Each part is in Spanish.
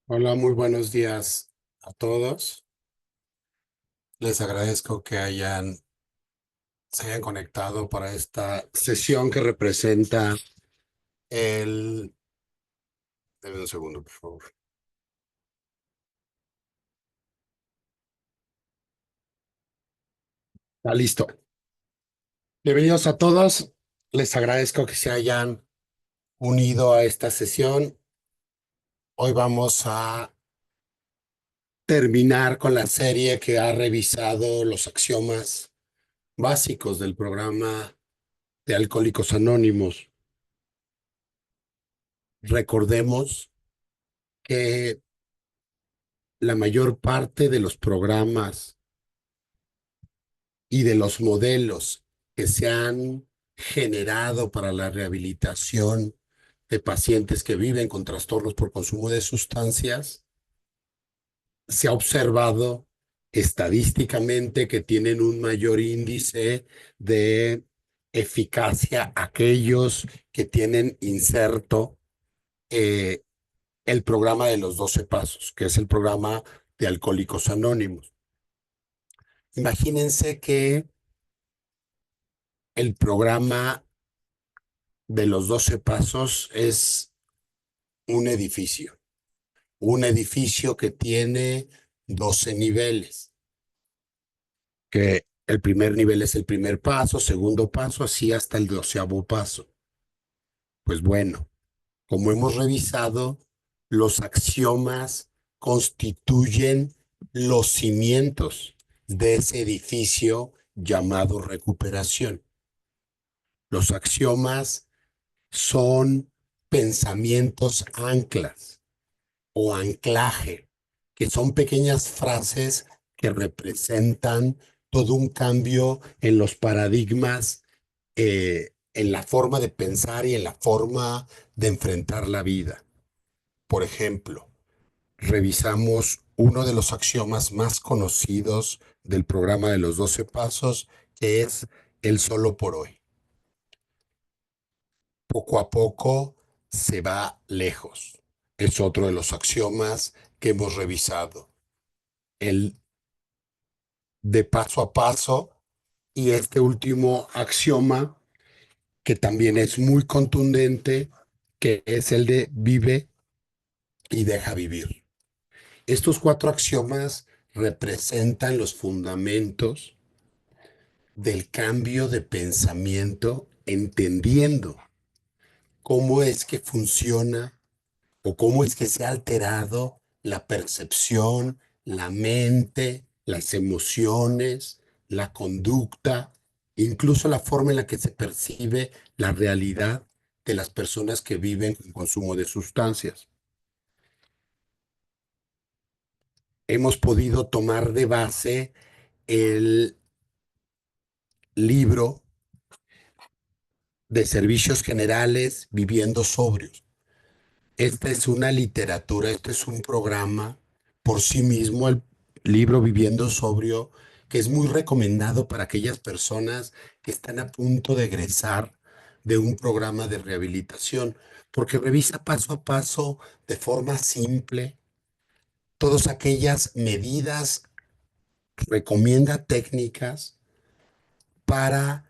Hola, muy buenos días a todos. Les agradezco que se hayan conectado para esta sesión que representa el... Deme un segundo, por favor. Está listo. Bienvenidos a todos. Les agradezco que se hayan unido a esta sesión. Hoy vamos a terminar con la serie que ha revisado los axiomas básicos del programa de Alcohólicos Anónimos. Recordemos que la mayor parte de los programas y de los modelos que se han generado para la rehabilitación de pacientes que viven con trastornos por consumo de sustancias, se ha observado estadísticamente que tienen un mayor índice de eficacia aquellos que tienen inserto eh, el programa de los 12 pasos, que es el programa de Alcohólicos Anónimos. Imagínense que el programa de los 12 pasos es un edificio que tiene 12 niveles, que el primer nivel es el primer paso, segundo paso, así hasta el 12º paso. Pues bueno, como hemos revisado, los axiomas constituyen los cimientos de ese edificio llamado recuperación. Los axiomas son pensamientos anclas o anclaje, que son pequeñas frases que representan todo un cambio en los paradigmas, en la forma de pensar y en la forma de enfrentar la vida. Por ejemplo, revisamos uno de los axiomas más conocidos del programa de los 12 pasos, que es el solo por hoy. Poco a poco se va lejos. Es otro de los axiomas que hemos revisado. El de paso a paso y este último axioma que también es muy contundente, que es el de vive y deja vivir. Estos cuatro axiomas representan los fundamentos del cambio de pensamiento, entendiendo cómo es que funciona o cómo es que se ha alterado la percepción, la mente, las emociones, la conducta, incluso la forma en la que se percibe la realidad de las personas que viven con consumo de sustancias. Hemos podido tomar de base el libro de servicios generales Viviendo Sobrios. Esta es una literatura, este es un programa por sí mismo, el libro Viviendo Sobrio, que es muy recomendado para aquellas personas que están a punto de egresar de un programa de rehabilitación, porque revisa paso a paso, de forma simple, todas aquellas medidas, recomienda técnicas para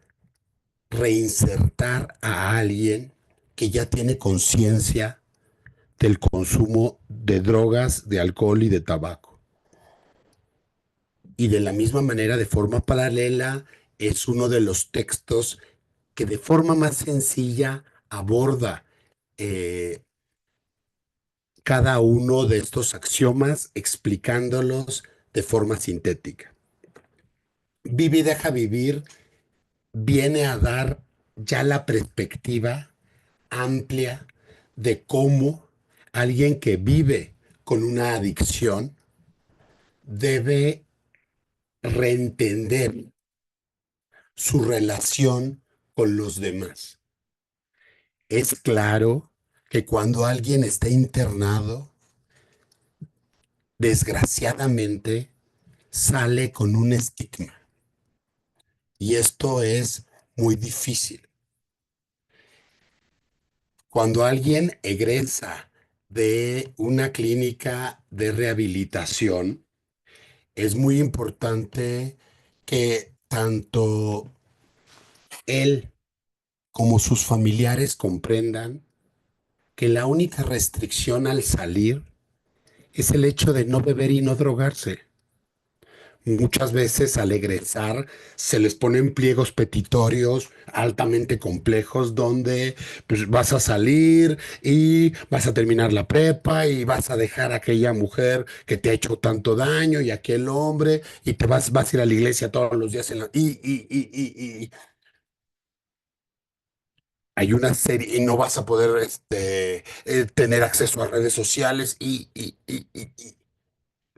reinsertar a alguien que ya tiene conciencia del consumo de drogas, de alcohol y de tabaco. Y de la misma manera, de forma paralela, es uno de los textos que de forma más sencilla aborda eh, cada uno de estos axiomas, explicándolos de forma sintética. Vive y deja vivir viene a dar ya la perspectiva amplia de cómo alguien que vive con una adicción debe reentender su relación con los demás. Es claro que cuando alguien está internado, desgraciadamente sale con un estigma y esto es muy difícil. Cuando alguien egresa de una clínica de rehabilitación, es muy importante que tanto él como sus familiares comprendan que la única restricción al salir es el hecho de no beber y no drogarse. Muchas veces al egresar se les ponen pliegos petitorios altamente complejos donde pues, vas a salir y vas a terminar la prepa y vas a dejar a aquella mujer que te ha hecho tanto daño y aquel hombre y vas a ir a la iglesia todos los días y hay una serie y no vas a poder tener acceso a redes sociales y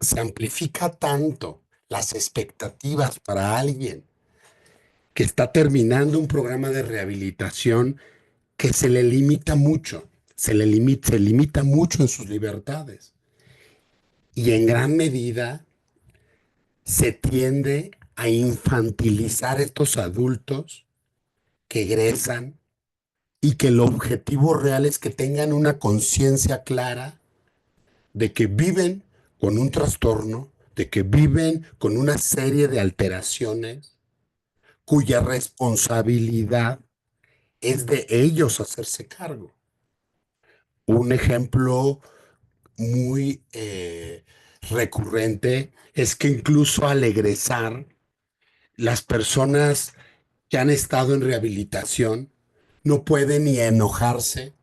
se amplifica tanto las expectativas para alguien que está terminando un programa de rehabilitación que se le limita mucho, se limita mucho en sus libertades. Y en gran medida se tiende a infantilizar estos adultos que egresan y que el objetivo real es que tengan una conciencia clara de que viven con un trastorno, de que viven con una serie de alteraciones cuya responsabilidad es de ellos hacerse cargo. Un ejemplo muy recurrente es que incluso al egresar, las personas que han estado en rehabilitación no pueden ni enojarse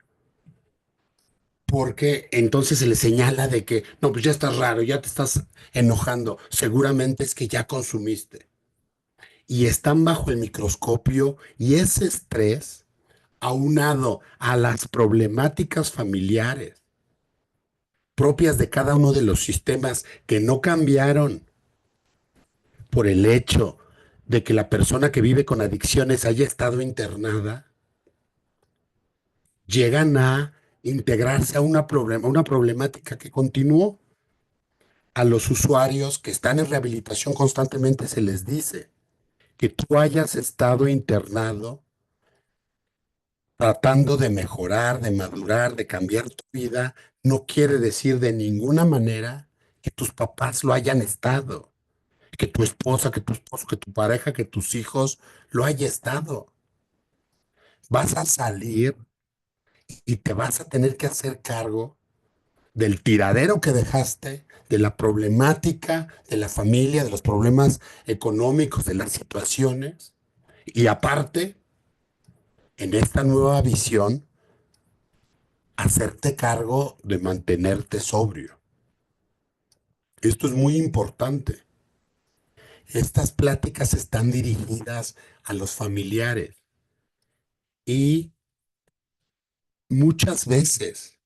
porque entonces se les señala de que, no, pues ya estás raro, ya te estás enojando, seguramente es que ya consumiste. Y están bajo el microscopio y ese estrés, aunado a las problemáticas familiares propias de cada uno de los sistemas que no cambiaron por el hecho de que la persona que vive con adicciones haya estado internada, llegan a integrarse a una problemática que continuó. A los usuarios que están en rehabilitación constantemente se les dice que tú hayas estado internado tratando de mejorar, de madurar, de cambiar tu vida, no quiere decir de ninguna manera que tus papás lo hayan estado, que tu esposa, que tu esposo, que tu pareja, que tus hijos lo haya estado. Vas a salir y te vas a tener que hacer cargo del tiradero que dejaste, de la problemática de la familia, de los problemas económicos, de las situaciones. Y aparte, en esta nueva visión, hacerte cargo de mantenerte sobrio. Esto es muy importante. Estas pláticas están dirigidas a los familiares y muchas veces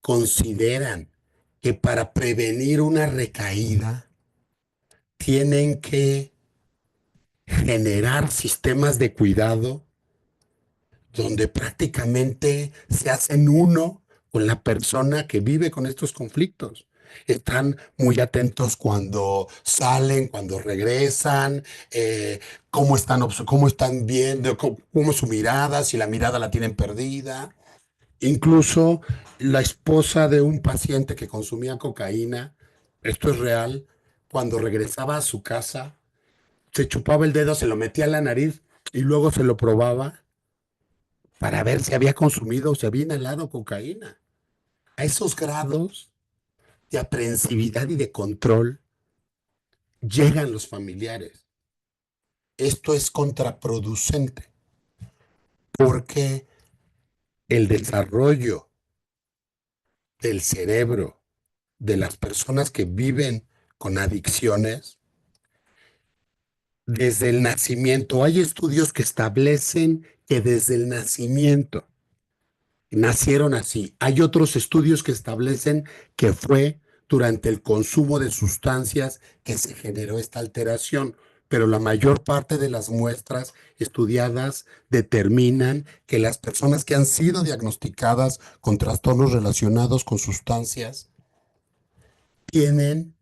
consideran que para prevenir una recaída tienen que generar sistemas de cuidado donde prácticamente se hacen uno con la persona que vive con estos conflictos. Están muy atentos cuando salen, cuando regresan, cómo están viendo, cómo es su mirada, si la mirada la tienen perdida. Incluso la esposa de un paciente que consumía cocaína, esto es real, cuando regresaba a su casa, se chupaba el dedo, se lo metía a la nariz y luego se lo probaba para ver si había consumido o si había inhalado cocaína. A esos grados de aprehensividad y de control llegan los familiares. Esto es contraproducente porque el desarrollo del cerebro de las personas que viven con adicciones desde el nacimiento, hay estudios que establecen que desde el nacimiento nacieron así. Hay otros estudios que establecen que fue durante el consumo de sustancias que se generó esta alteración, pero la mayor parte de las muestras estudiadas determinan que las personas que han sido diagnosticadas con trastornos relacionados con sustancias tienen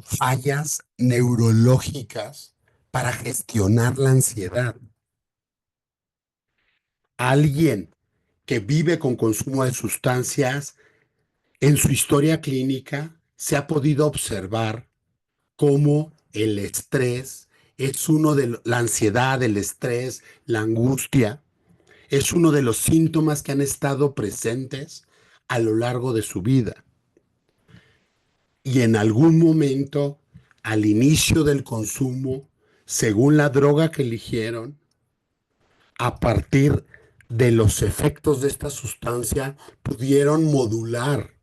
fallas neurológicas para gestionar la ansiedad. Alguien que vive con consumo de sustancias, en su historia clínica se ha podido observar cómo el estrés es la ansiedad, el estrés, la angustia, es uno de los síntomas que han estado presentes a lo largo de su vida. Y en algún momento, al inicio del consumo, según la droga que eligieron, a partir de los efectos de esta sustancia, pudieron modular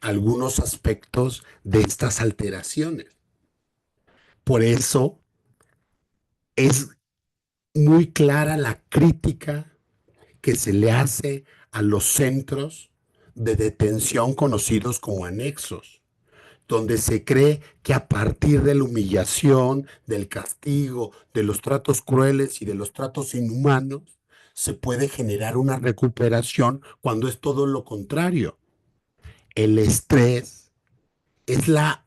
algunos aspectos de estas alteraciones. Por eso es muy clara la crítica que se le hace a los centros de detención conocidos como anexos, donde se cree que a partir de la humillación, del castigo, de los tratos crueles y de los tratos inhumanos, se puede generar una recuperación cuando es todo lo contrario. El estrés es la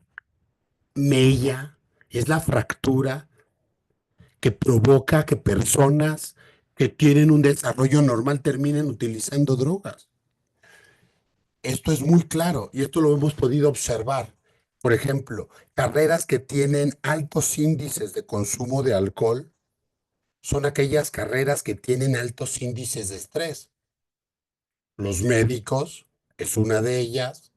mella, es la fractura que provoca que personas que tienen un desarrollo normal terminen utilizando drogas. Esto es muy claro y esto lo hemos podido observar. Por ejemplo, carreras que tienen altos índices de consumo de alcohol son aquellas carreras que tienen altos índices de estrés. Los médicos es una de ellas.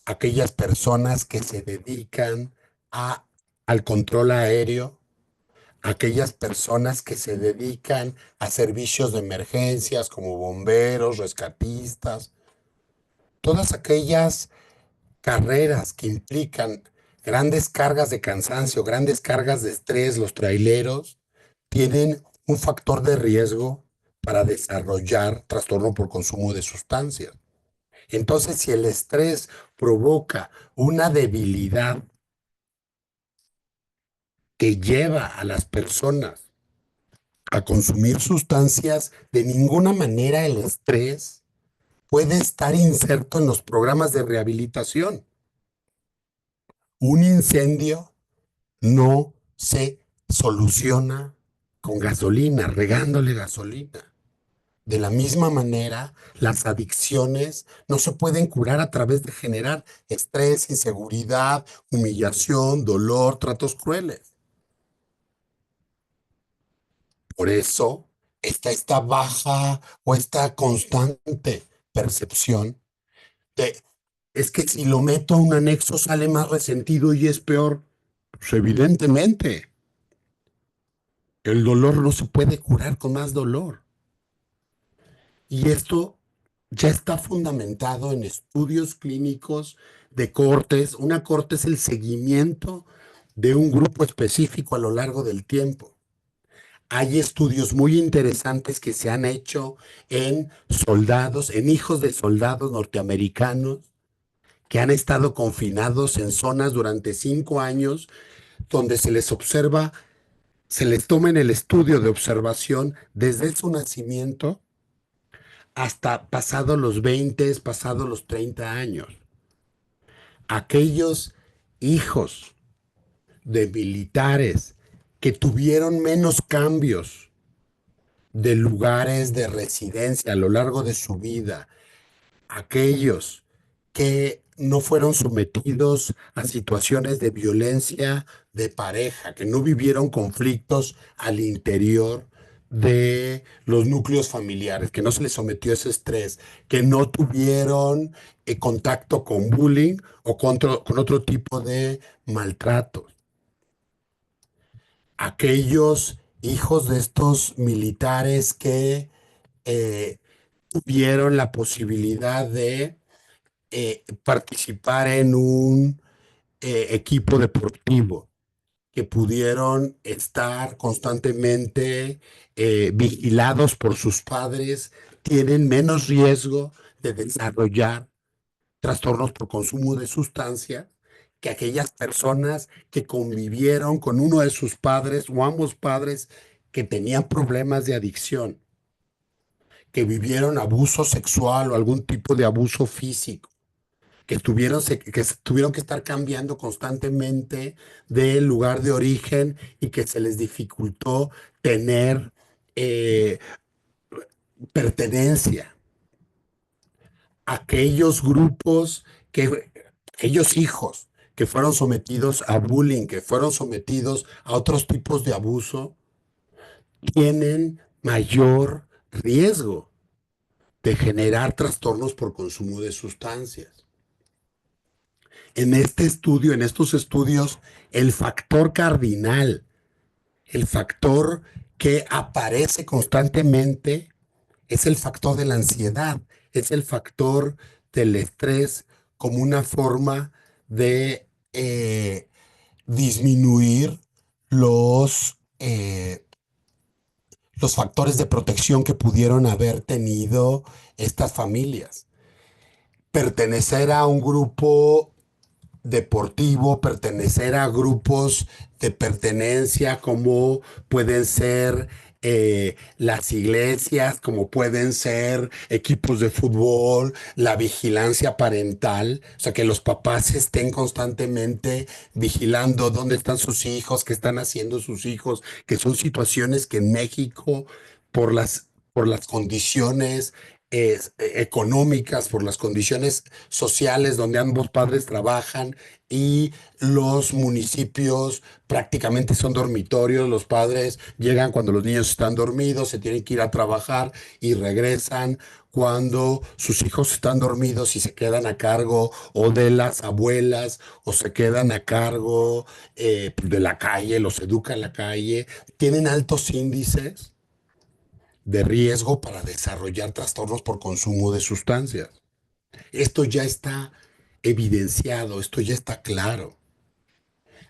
Aquellas personas que se dedican al control aéreo, aquellas personas que se dedican a servicios de emergencias como bomberos, rescatistas, todas aquellas carreras que implican grandes cargas de cansancio, grandes cargas de estrés, los traileros, tienen un factor de riesgo para desarrollar trastorno por consumo de sustancias. Entonces, si el estrés provoca una debilidad que lleva a las personas a consumir sustancias, de ninguna manera el estrés puede estar inserto en los programas de rehabilitación. Un incendio no se soluciona con gasolina, regándole gasolina. De la misma manera, las adicciones no se pueden curar a través de generar estrés, inseguridad, humillación, dolor, tratos crueles. Por eso está esta baja o esta constante percepción de, es que si lo meto a un anexo sale más resentido y es peor. Pues evidentemente, el dolor no se puede curar con más dolor. Y esto ya está fundamentado en estudios clínicos de cortes. Una corte es el seguimiento de un grupo específico a lo largo del tiempo. Hay estudios muy interesantes que se han hecho en soldados, en hijos de soldados norteamericanos que han estado confinados en zonas durante 5 años, donde se les observa, se les toma en el estudio de observación desde su nacimiento hasta pasados los 20, pasados los 30 años. Aquellos hijos de militares que tuvieron menos cambios de lugares de residencia a lo largo de su vida, aquellos que no fueron sometidos a situaciones de violencia de pareja, que no vivieron conflictos al interior de los núcleos familiares, que no se les sometió a ese estrés, que no tuvieron contacto con bullying o con otro tipo de maltratos. Aquellos hijos de estos militares que eh, tuvieron la posibilidad de participar en un equipo deportivo, que pudieron estar constantemente vigilados por sus padres, tienen menos riesgo de desarrollar trastornos por consumo de sustancias que aquellas personas que convivieron con uno de sus padres o ambos padres que tenían problemas de adicción, que vivieron abuso sexual o algún tipo de abuso físico, tuvieron que estar cambiando constantemente del lugar de origen y que se les dificultó tener eh, pertenencia. aquellos grupos aquellos hijos que fueron sometidos a bullying, que fueron sometidos a otros tipos de abuso, tienen mayor riesgo de generar trastornos por consumo de sustancias. En este estudio, en estos estudios, el factor cardinal, el factor que aparece constantemente es el factor de la ansiedad, es el factor del estrés como una forma de disminuir los factores de protección que pudieron haber tenido estas familias. Pertenecer a un grupo deportivo, pertenecer a grupos de pertenencia como pueden ser las iglesias, como pueden ser equipos de fútbol, la vigilancia parental, o sea, que los papás estén constantemente vigilando dónde están sus hijos, qué están haciendo sus hijos, que son situaciones que en México, por las condiciones económicas, por las condiciones sociales donde ambos padres trabajan y los municipios prácticamente son dormitorios. Los padres llegan cuando los niños están dormidos, se tienen que ir a trabajar y regresan cuando sus hijos están dormidos y se quedan a cargo o de las abuelas o se quedan a cargo de la calle, los educa en la calle. Tienen altos índices de riesgo para desarrollar trastornos por consumo de sustancias. Esto ya está evidenciado, esto ya está claro.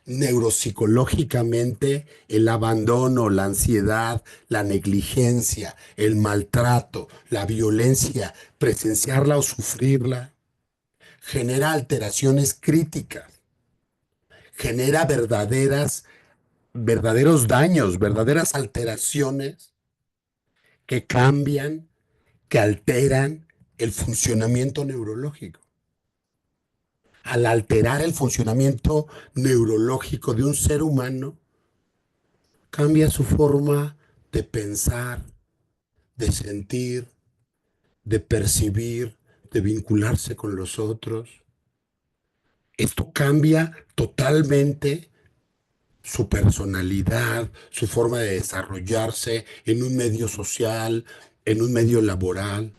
Neuropsicológicamente, el abandono, la ansiedad, la negligencia, el maltrato, la violencia, presenciarla o sufrirla, genera alteraciones críticas, genera verdaderos daños, verdaderas alteraciones que cambian, que alteran el funcionamiento neurológico. Al alterar el funcionamiento neurológico de un ser humano, cambia su forma de pensar, de sentir, de percibir, de vincularse con los otros. Esto cambia totalmente su personalidad, su forma de desarrollarse en un medio social, en un medio laboral,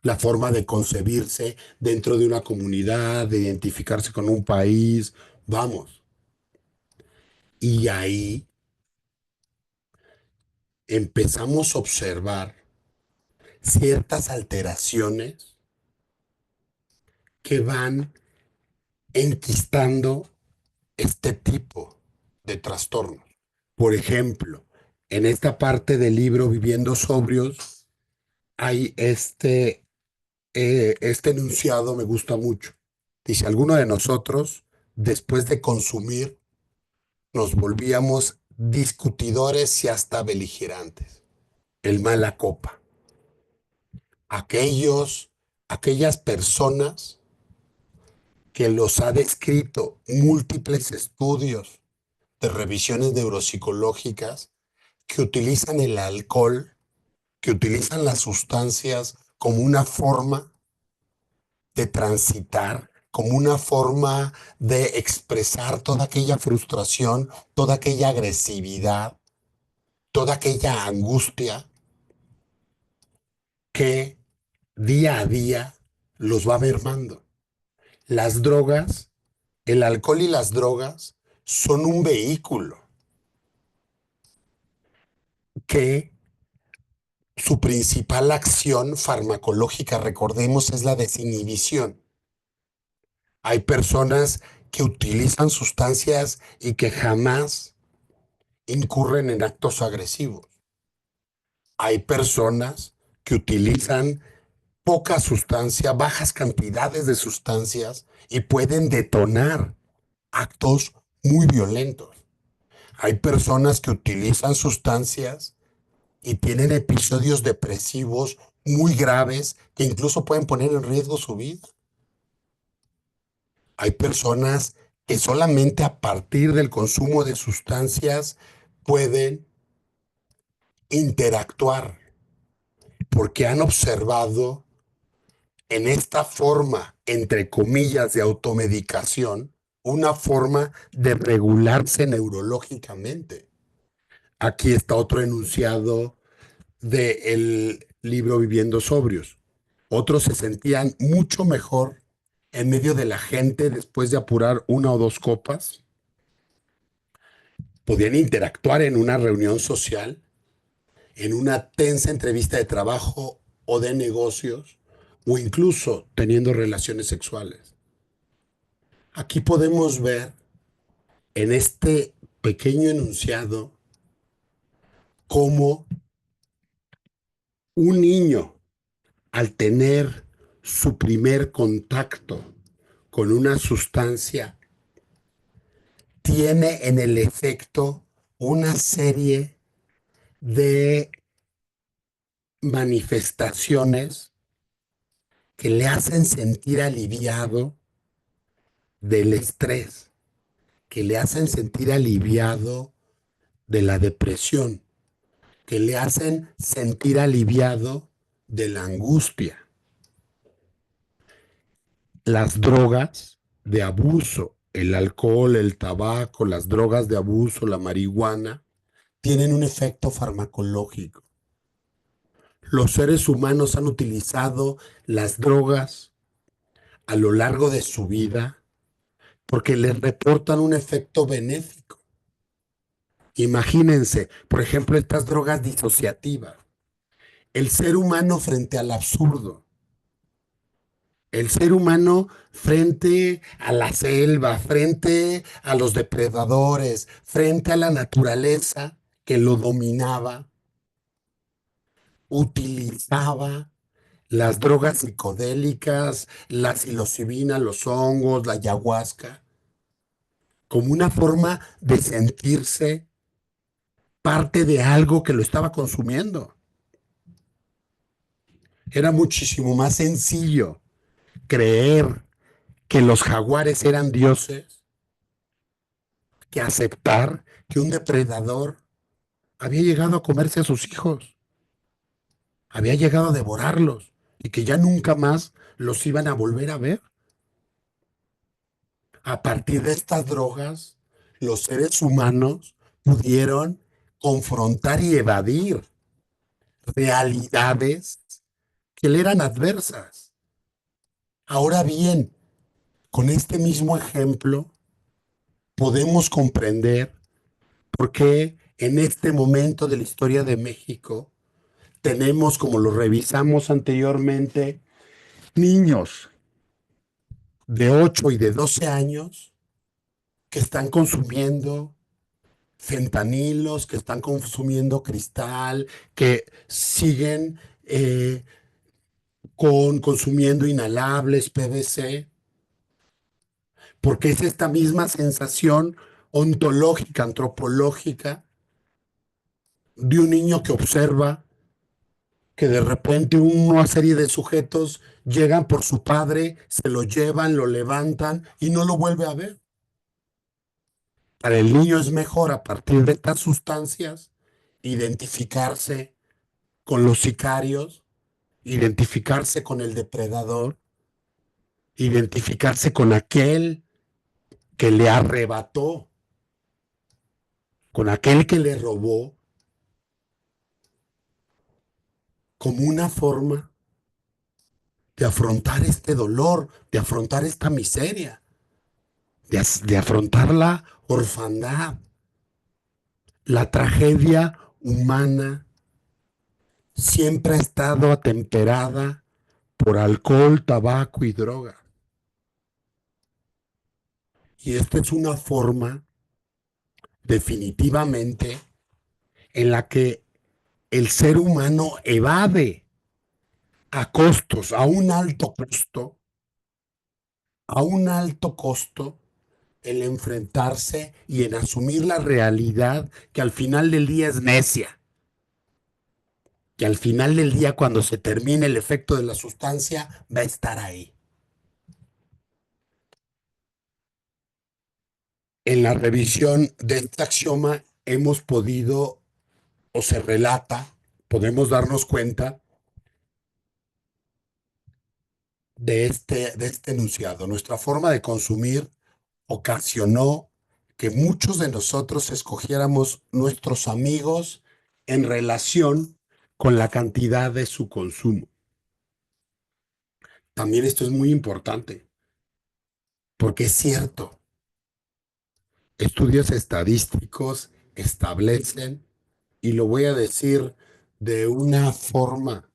la forma de concebirse dentro de una comunidad, de identificarse con un país. Vamos. Y ahí empezamos a observar ciertas alteraciones que van enquistando este tipo de trastornos. Por ejemplo, en esta parte del libro Viviendo Sobrios hay este enunciado, me gusta mucho. Dice, alguno de nosotros, después de consumir, nos volvíamos discutidores y hasta beligerantes. El mala copa. Aquellas personas que los ha descrito múltiples estudios de revisiones neuropsicológicas que utilizan el alcohol, que utilizan las sustancias como una forma de transitar, como una forma de expresar toda aquella frustración, toda aquella agresividad, toda aquella angustia que día a día los va mermando. Las drogas, el alcohol y las drogas son un vehículo que su principal acción farmacológica, recordemos, es la desinhibición. Hay personas que utilizan sustancias y que jamás incurren en actos agresivos. Hay personas que utilizan poca sustancia, bajas cantidades de sustancias y pueden detonar actos muy violentos. Hay personas que utilizan sustancias y tienen episodios depresivos muy graves que incluso pueden poner en riesgo su vida. Hay personas que solamente a partir del consumo de sustancias pueden interactuar, porque han observado en esta forma, entre comillas, de automedicación, una forma de regularse neurológicamente. Aquí está otro enunciado del libro Viviendo Sobrios. Otros se sentían mucho mejor en medio de la gente después de apurar una o dos copas. Podían interactuar en una reunión social, en una tensa entrevista de trabajo o de negocios, o incluso teniendo relaciones sexuales. Aquí podemos ver en este pequeño enunciado cómo un niño, al tener su primer contacto con una sustancia, tiene en el efecto una serie de manifestaciones que le hacen sentir aliviado del estrés, que le hacen sentir aliviado de la depresión, que le hacen sentir aliviado de la angustia. Las drogas de abuso, el alcohol, el tabaco, las drogas de abuso, la marihuana, tienen un efecto farmacológico. Los seres humanos han utilizado las drogas a lo largo de su vida porque les reportan un efecto benéfico. Imagínense, por ejemplo, estas drogas disociativas. El ser humano frente al absurdo. El ser humano frente a la selva, frente a los depredadores, frente a la naturaleza que lo dominaba, utilizaba las drogas psicodélicas, la psilocibina, los hongos, la ayahuasca, como una forma de sentirse parte de algo que lo estaba consumiendo. Era muchísimo más sencillo creer que los jaguares eran dioses que aceptar que un depredador había llegado a comerse a sus hijos, había llegado a devorarlos y que ya nunca más los iban a volver a ver. A partir de estas drogas, los seres humanos pudieron confrontar y evadir realidades que le eran adversas. Ahora bien, con este mismo ejemplo, podemos comprender por qué en este momento de la historia de México tenemos, como lo revisamos anteriormente, niños de 8 y de 12 años que están consumiendo fentanilos, que están consumiendo cristal, que siguen consumiendo inhalables, PVC, porque es esta misma sensación ontológica, antropológica, de un niño que observa que de repente una serie de sujetos llegan por su padre, se lo llevan, lo levantan y no lo vuelve a ver. Para el niño es mejor a partir de estas sustancias identificarse con los sicarios, identificarse con el depredador, identificarse con aquel que le arrebató, con aquel que le robó, como una forma de afrontar este dolor, de afrontar esta miseria, de afrontar la orfandad, la tragedia humana siempre ha estado atemperada por alcohol, tabaco y droga. Y esta es una forma definitivamente en la que el ser humano evade a costos, a un alto costo, el enfrentarse y en asumir la realidad que al final del día es necia, que al final del día cuando se termine el efecto de la sustancia va a estar ahí. En la revisión de este axioma hemos podido, o se relata, podemos darnos cuenta de este enunciado. Nuestra forma de consumir ocasionó que muchos de nosotros escogiéramos nuestros amigos en relación con la cantidad de su consumo. También esto es muy importante, porque es cierto, estudios estadísticos establecen, y lo voy a decir de una forma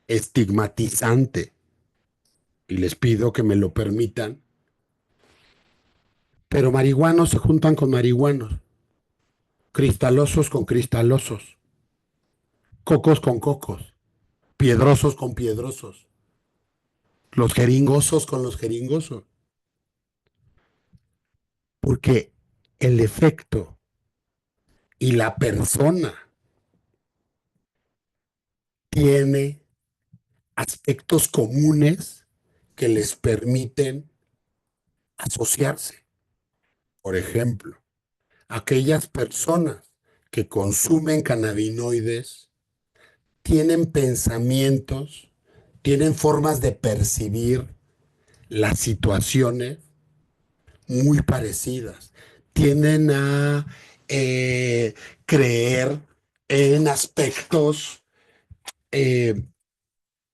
estigmatizante, y les pido que me lo permitan, pero marihuanos se juntan con marihuanos, cristalosos con cristalosos, cocos con cocos, piedrosos con piedrosos, los jeringosos con los jeringosos, porque el efecto y la persona tiene aspectos comunes que les permiten asociarse. Por ejemplo, aquellas personas que consumen cannabinoides tienen pensamientos, tienen formas de percibir las situaciones muy parecidas. Tienden a creer en aspectos eh,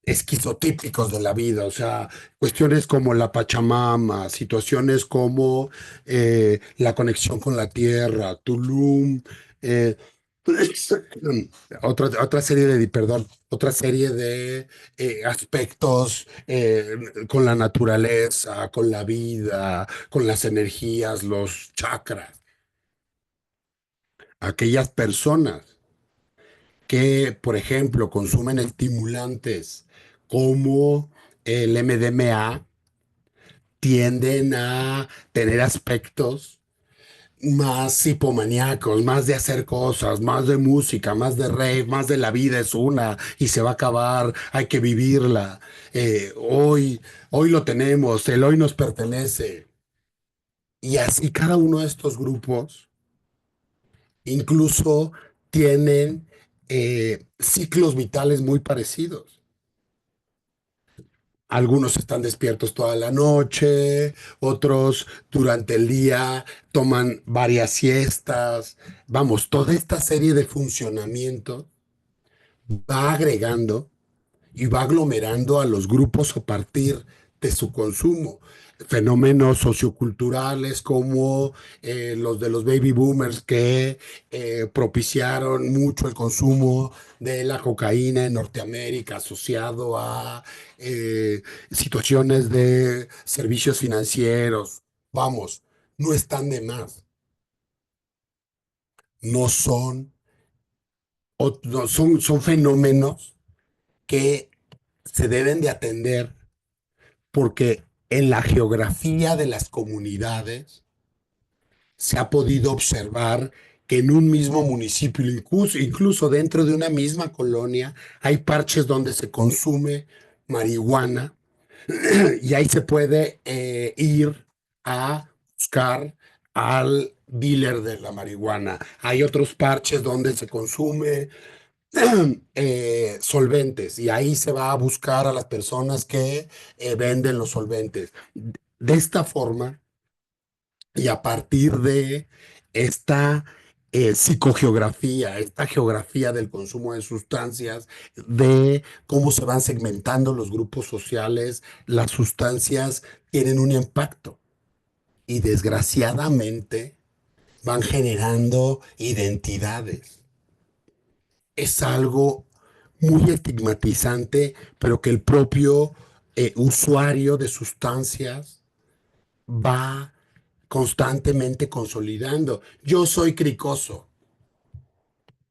esquizotípicos de la vida, o sea, cuestiones como la Pachamama, situaciones como la conexión con la tierra, Tulum, eh, otra serie de, perdón, otra serie de aspectos con la naturaleza, con la vida, con las energías, los chakras. Aquellas personas que, por ejemplo, consumen estimulantes como el MDMA, tienden a tener aspectos más hipomaníacos, más de hacer cosas, más de música, más de rave, más de la vida es una y se va a acabar, hay que vivirla. Hoy lo tenemos, el hoy nos pertenece. Y así cada uno de estos grupos incluso tienen ciclos vitales muy parecidos. Algunos están despiertos toda la noche, otros durante el día toman varias siestas. Vamos, toda esta serie de funcionamiento va agregando y va aglomerando a los grupos a partir de su consumo. Fenómenos socioculturales como los de los baby boomers que propiciaron mucho el consumo de la cocaína en Norteamérica asociado a situaciones de servicios financieros. Vamos, no están de más. No son, no, son fenómenos que se deben de atender porque en la geografía de las comunidades se ha podido observar que en un mismo municipio, incluso dentro de una misma colonia, hay parches donde se consume marihuana y ahí se puede ir a buscar al dealer de la marihuana. Hay otros parches donde se consume solventes y ahí se va a buscar a las personas que venden los solventes. De esta forma y a partir de esta psicogeografía, esta geografía del consumo de sustancias, de cómo se van segmentando los grupos sociales, las sustancias tienen un impacto y desgraciadamente van generando identidades. Es algo muy estigmatizante, pero que el propio usuario de sustancias va constantemente consolidando. Yo soy cricoso.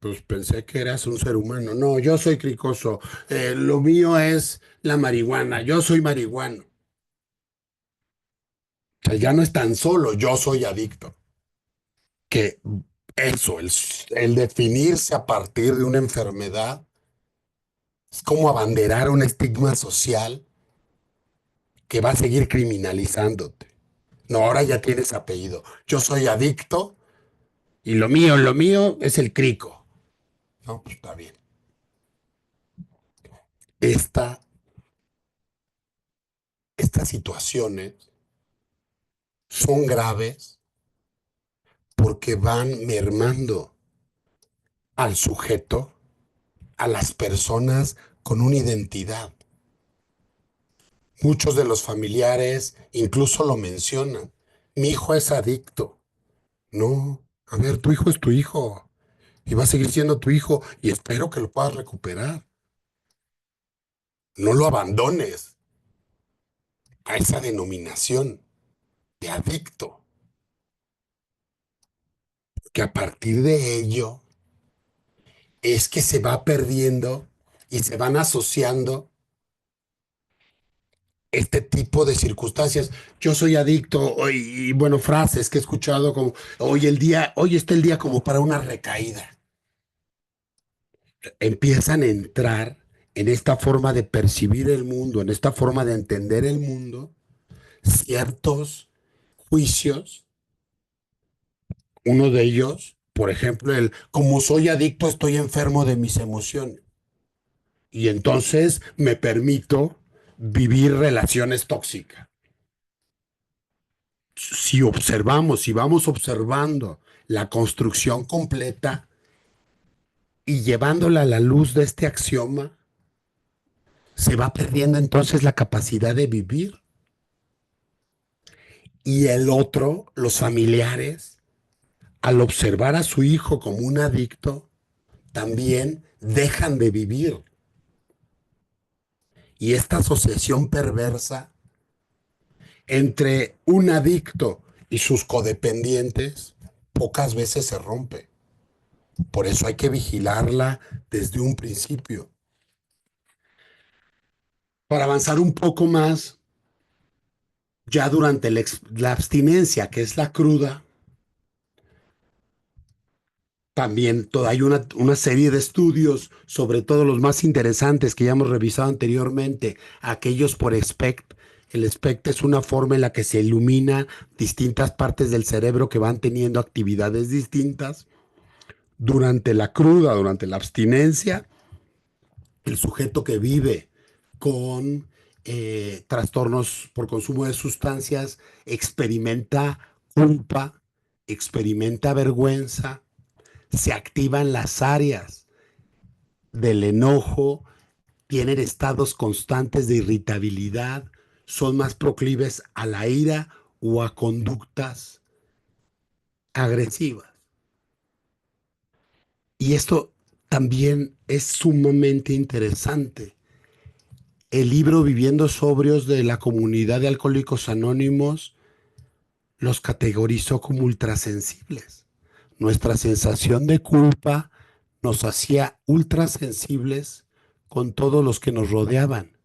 Pues pensé que eras un ser humano. No, yo soy cricoso. Lo mío es la marihuana. Yo soy marihuano. O sea, ya no es tan solo yo soy adicto. Que eso, el definirse a partir de una enfermedad, es como abanderar un estigma social que va a seguir criminalizándote. No, ahora ya tienes apellido. Yo soy adicto y lo mío es el crico. No, pues está bien. Esta estas situaciones son graves porque van mermando al sujeto, a las personas con una identidad. Muchos de los familiares incluso lo mencionan. Mi hijo es adicto. No, a ver, tu hijo es tu hijo y va a seguir siendo tu hijo y espero que lo puedas recuperar. No lo abandones a esa denominación de adicto, que a partir de ello es que se va perdiendo y se van asociando este tipo de circunstancias. Yo soy adicto y bueno, frases que he escuchado como hoy está el día como para una recaída. Empiezan a entrar en esta forma de percibir el mundo, en esta forma de entender el mundo, ciertos juicios. Uno de ellos, por ejemplo, el como soy adicto, estoy enfermo de mis emociones. Y entonces me permito vivir relaciones tóxicas. Si observamos, si vamos observando la construcción completa y llevándola a la luz de este axioma, se va perdiendo entonces la capacidad de vivir. Y el otro, los familiares, al observar a su hijo como un adicto, también dejan de vivir. Y esta asociación perversa entre un adicto y sus codependientes pocas veces se rompe. Por eso hay que vigilarla desde un principio. Para avanzar un poco más, ya durante la abstinencia, que es la cruda, también hay una serie de estudios, sobre todo los más interesantes que ya hemos revisado anteriormente, aquellos por SPECT. El SPECT es una forma en la que se ilumina distintas partes del cerebro que van teniendo actividades distintas. Durante la cruda, durante la abstinencia, el sujeto que vive con trastornos por consumo de sustancias experimenta culpa, experimenta vergüenza, se activan las áreas del enojo, tienen estados constantes de irritabilidad, son más proclives a la ira o a conductas agresivas. Y esto también es sumamente interesante. El libro Viviendo Sobrios de la Comunidad de Alcohólicos Anónimos los categorizó como ultrasensibles. Nuestra sensación de culpa nos hacía ultrasensibles con todos los que nos rodeaban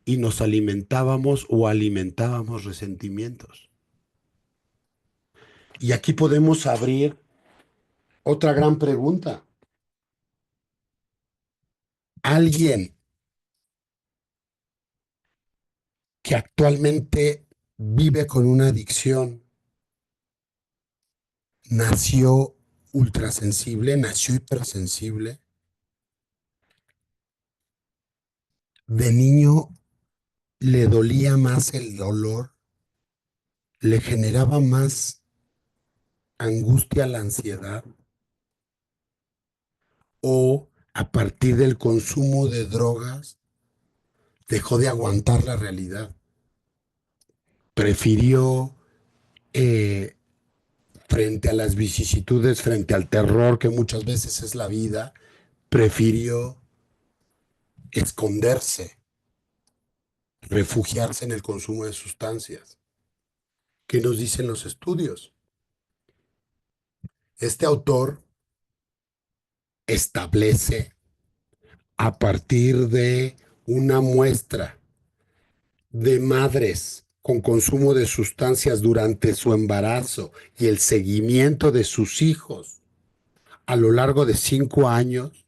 y nos alimentábamos o alimentábamos resentimientos. Y aquí podemos abrir otra gran pregunta. ¿Alguien que actualmente vive con una adicción nació ultrasensible, nació hipersensible? De niño le dolía más el dolor, le generaba más angustia la ansiedad, o a partir del consumo de drogas dejó de aguantar la realidad. Prefirió, eh, frente a las vicisitudes, frente al terror que muchas veces es la vida, prefirió esconderse, refugiarse en el consumo de sustancias. ¿Qué nos dicen los estudios? Este autor establece a partir de una muestra de madres con consumo de sustancias durante su embarazo y el seguimiento de sus hijos a lo largo de 5 años,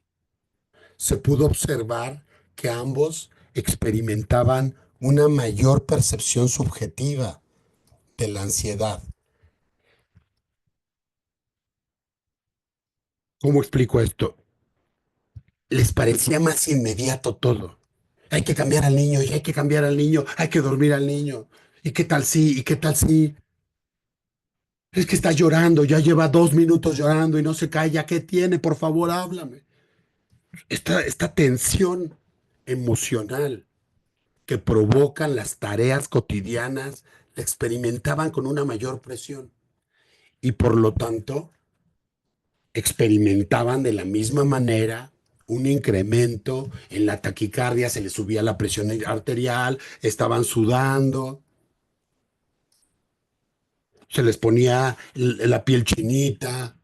se pudo observar que ambos experimentaban una mayor percepción subjetiva de la ansiedad. ¿Cómo explico esto? Les parecía más inmediato todo. Hay que cambiar al niño, y hay que cambiar al niño, hay que dormir al niño. ¿Y qué tal si? ¿Y qué tal si? Es que está llorando, ya lleva 2 minutos llorando y no se calla. ¿Qué tiene? Por favor, háblame. Esta tensión emocional que provocan las tareas cotidianas la experimentaban con una mayor presión y por lo tanto experimentaban de la misma manera un incremento en la taquicardia, se les subía la presión arterial, estaban sudando, se les ponía la piel chinita,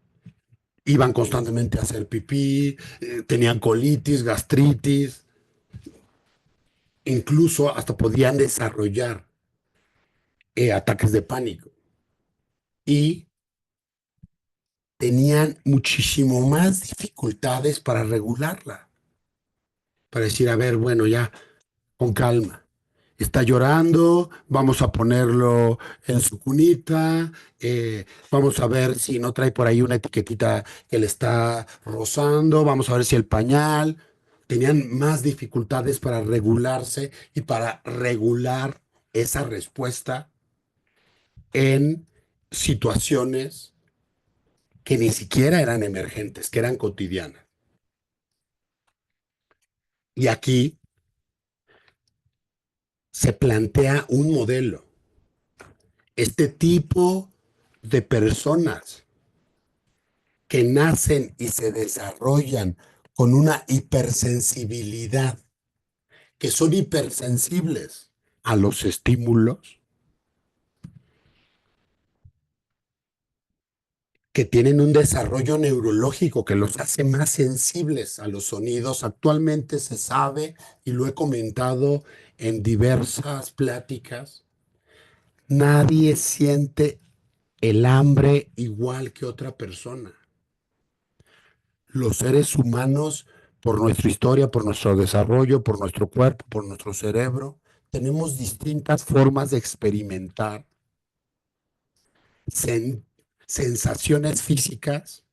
iban constantemente a hacer pipí, tenían colitis, gastritis, incluso hasta podían desarrollar ataques de pánico y tenían muchísimo más dificultades para regularla, para decir, a ver, bueno, ya, con calma. Está llorando, vamos a ponerlo en su cunita, vamos a ver si no trae por ahí una etiquetita que le está rozando, vamos a ver si el pañal. Tenían más dificultades para regularse y para regular esa respuesta en situaciones que ni siquiera eran emergentes, que eran cotidianas. Y aquí se plantea un modelo. Este tipo de personas que nacen y se desarrollan con una hipersensibilidad, que son hipersensibles a los estímulos, que tienen un desarrollo neurológico que los hace más sensibles a los sonidos. Actualmente se sabe, y lo he comentado en diversas pláticas, nadie siente el hambre igual que otra persona. Los seres humanos, por nuestra historia, por nuestro desarrollo, por nuestro cuerpo, por nuestro cerebro, tenemos distintas formas de experimentar sen- sensaciones físicas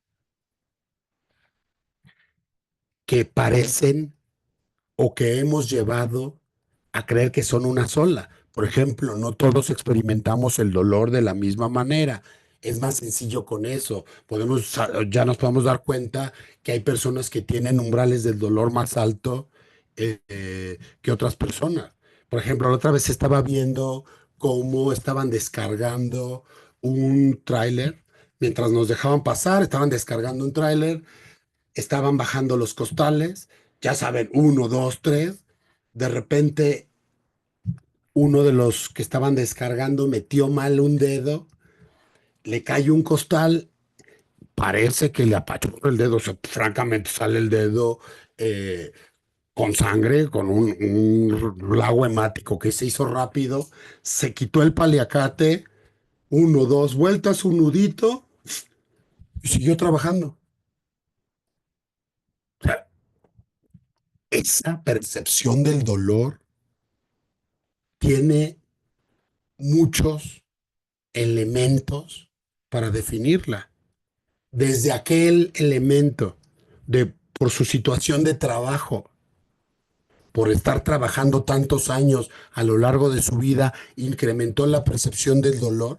que parecen o que hemos llevado a creer que son una sola. Por ejemplo, no todos experimentamos el dolor de la misma manera. Es más sencillo con eso. Ya nos podemos dar cuenta que hay personas que tienen umbrales del dolor más alto que otras personas. Por ejemplo, la otra vez estaba viendo cómo estaban descargando un tráiler. Mientras nos dejaban pasar, estaban descargando un tráiler, estaban bajando los costales, ya saben, uno, dos, tres. De repente, uno de los que estaban descargando metió mal un dedo, le cae un costal, parece que le apachurró el dedo, o sea, francamente sale el dedo eh, con sangre, con un lago hemático que se hizo rápido, se quitó el paliacate, uno, dos vueltas, un nudito, y siguió trabajando. O sea, esa percepción del dolor tiene muchos elementos para definirla. Desde aquel elemento de por su situación de trabajo, por estar trabajando tantos años a lo largo de su vida, incrementó la percepción del dolor,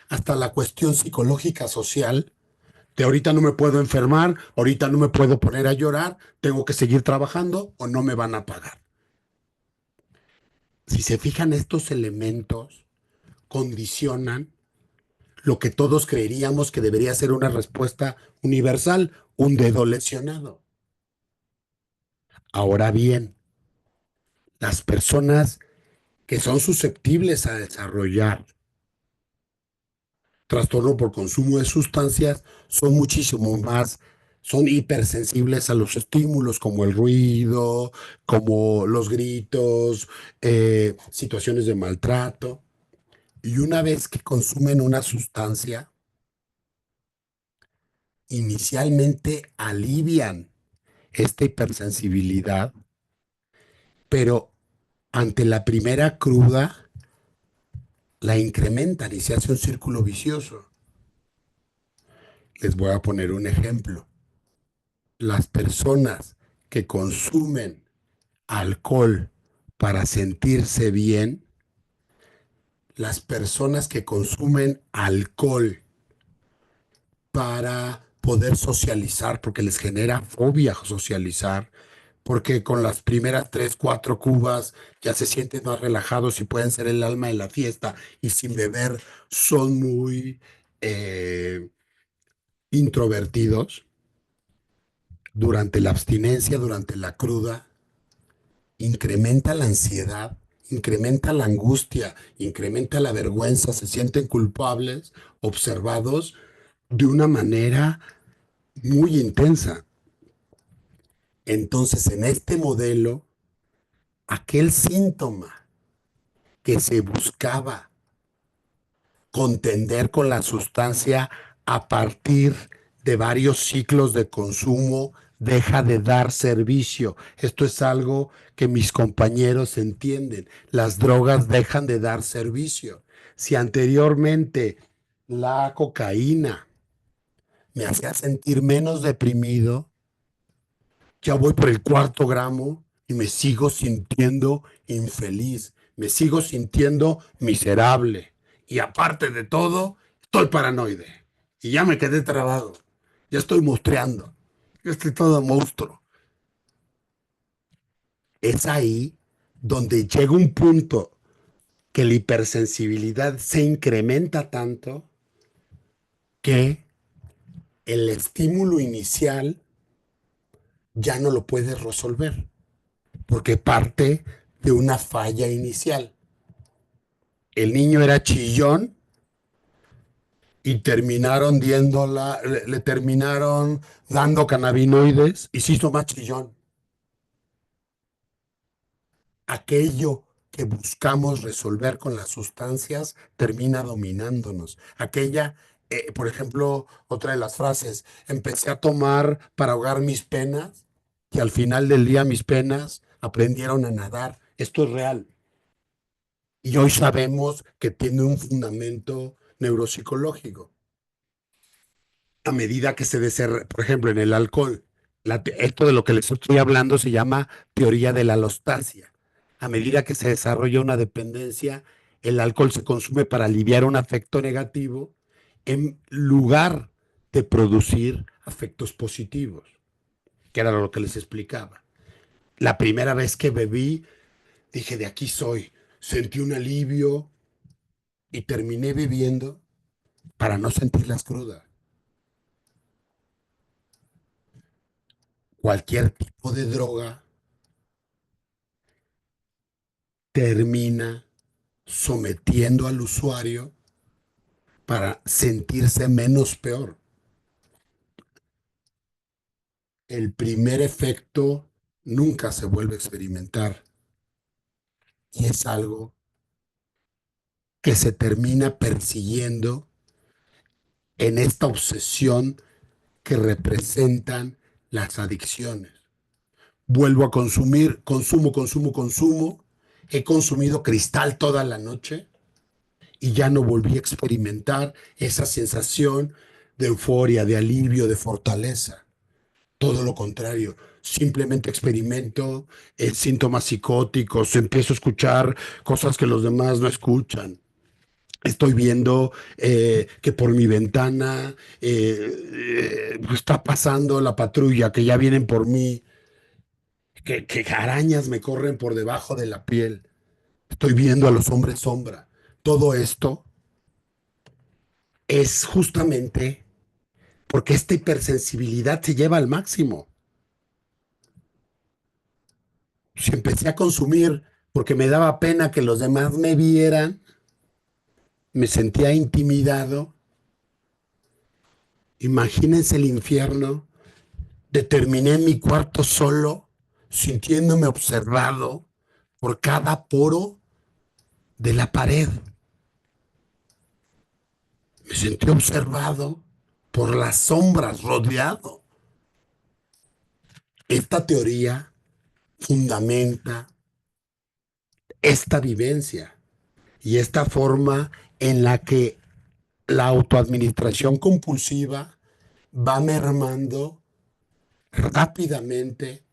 hasta la cuestión psicológica social de ahorita no me puedo enfermar, ahorita no me puedo poner a llorar, tengo que seguir trabajando o no me van a pagar. Si se fijan, estos elementos condicionan lo que todos creeríamos que debería ser una respuesta universal, un dedo lesionado. Ahora bien, las personas que son susceptibles a desarrollar trastorno por consumo de sustancias son muchísimo más, son hipersensibles a los estímulos como el ruido, como los gritos, situaciones de maltrato. Y una vez que consumen una sustancia, inicialmente alivian esta hipersensibilidad, pero ante la primera cruda la incrementan y se hace un círculo vicioso. Les voy a poner un ejemplo. Las personas que consumen alcohol para sentirse bien, las personas que consumen alcohol para poder socializar, porque les genera fobia socializar, porque con las primeras 3, 4 cubas ya se sienten más relajados y pueden ser el alma de la fiesta, y sin beber son muy eh, introvertidos. Durante la abstinencia, durante la cruda, incrementa la ansiedad, incrementa la angustia, incrementa la vergüenza, se sienten culpables, observados de una manera muy intensa. Entonces, en este modelo, aquel síntoma que se buscaba contender con la sustancia a partir de varios ciclos de consumo deja de dar servicio. Esto es algo que mis compañeros entienden. Las drogas dejan de dar servicio. Si anteriormente la cocaína me hacía sentir menos deprimido, ya voy por el 4 gramo y me sigo sintiendo infeliz, me sigo sintiendo miserable. Y aparte de todo, estoy paranoide. Y ya me quedé trabado. Ya estoy mostreando. Ya estoy todo monstruo. Es ahí donde llega un punto que la hipersensibilidad se incrementa tanto que el estímulo inicial ya no lo puedes resolver, porque parte de una falla inicial. El niño era chillón y terminaron le terminaron dando cannabinoides y se hizo más chillón. Aquello que buscamos resolver con las sustancias termina dominándonos. Por ejemplo, otra de las frases, empecé a tomar para ahogar mis penas y al final del día mis penas aprendieron a nadar. Esto es real. Y hoy sabemos que tiene un fundamento neuropsicológico. A medida que se desarrolla, por ejemplo, en el alcohol, esto de lo que les estoy hablando se llama teoría de la alostasia. A medida que se desarrolla una dependencia, el alcohol se consume para aliviar un afecto negativo en lugar de producir afectos positivos, que era lo que les explicaba. La primera vez que bebí, dije, de aquí soy. Sentí un alivio y terminé bebiendo para no sentir las crudas. Cualquier tipo de droga termina sometiendo al usuario para sentirse menos peor. El primer efecto nunca se vuelve a experimentar y es algo que se termina persiguiendo en esta obsesión que representan las adicciones. Vuelvo a consumir, consumo, consumo, consumo. He consumido cristal toda la noche y ya no volví a experimentar esa sensación de euforia, de alivio, de fortaleza. Todo lo contrario, simplemente experimento síntomas psicóticos, empiezo a escuchar cosas que los demás no escuchan. Estoy viendo que por mi ventana está pasando la patrulla, que ya vienen por mí, que arañas me corren por debajo de la piel. Estoy viendo a los hombres sombra. Todo esto es justamente porque esta hipersensibilidad se lleva al máximo. Si empecé a consumir porque me daba pena que los demás me vieran, me sentía intimidado. Imagínense el infierno. Terminé en mi cuarto solo, sintiéndome observado por cada poro de la pared. Me sentí observado por las sombras, rodeado. Esta teoría fundamenta esta vivencia y esta forma en la que la autoadministración compulsiva va mermando rápidamente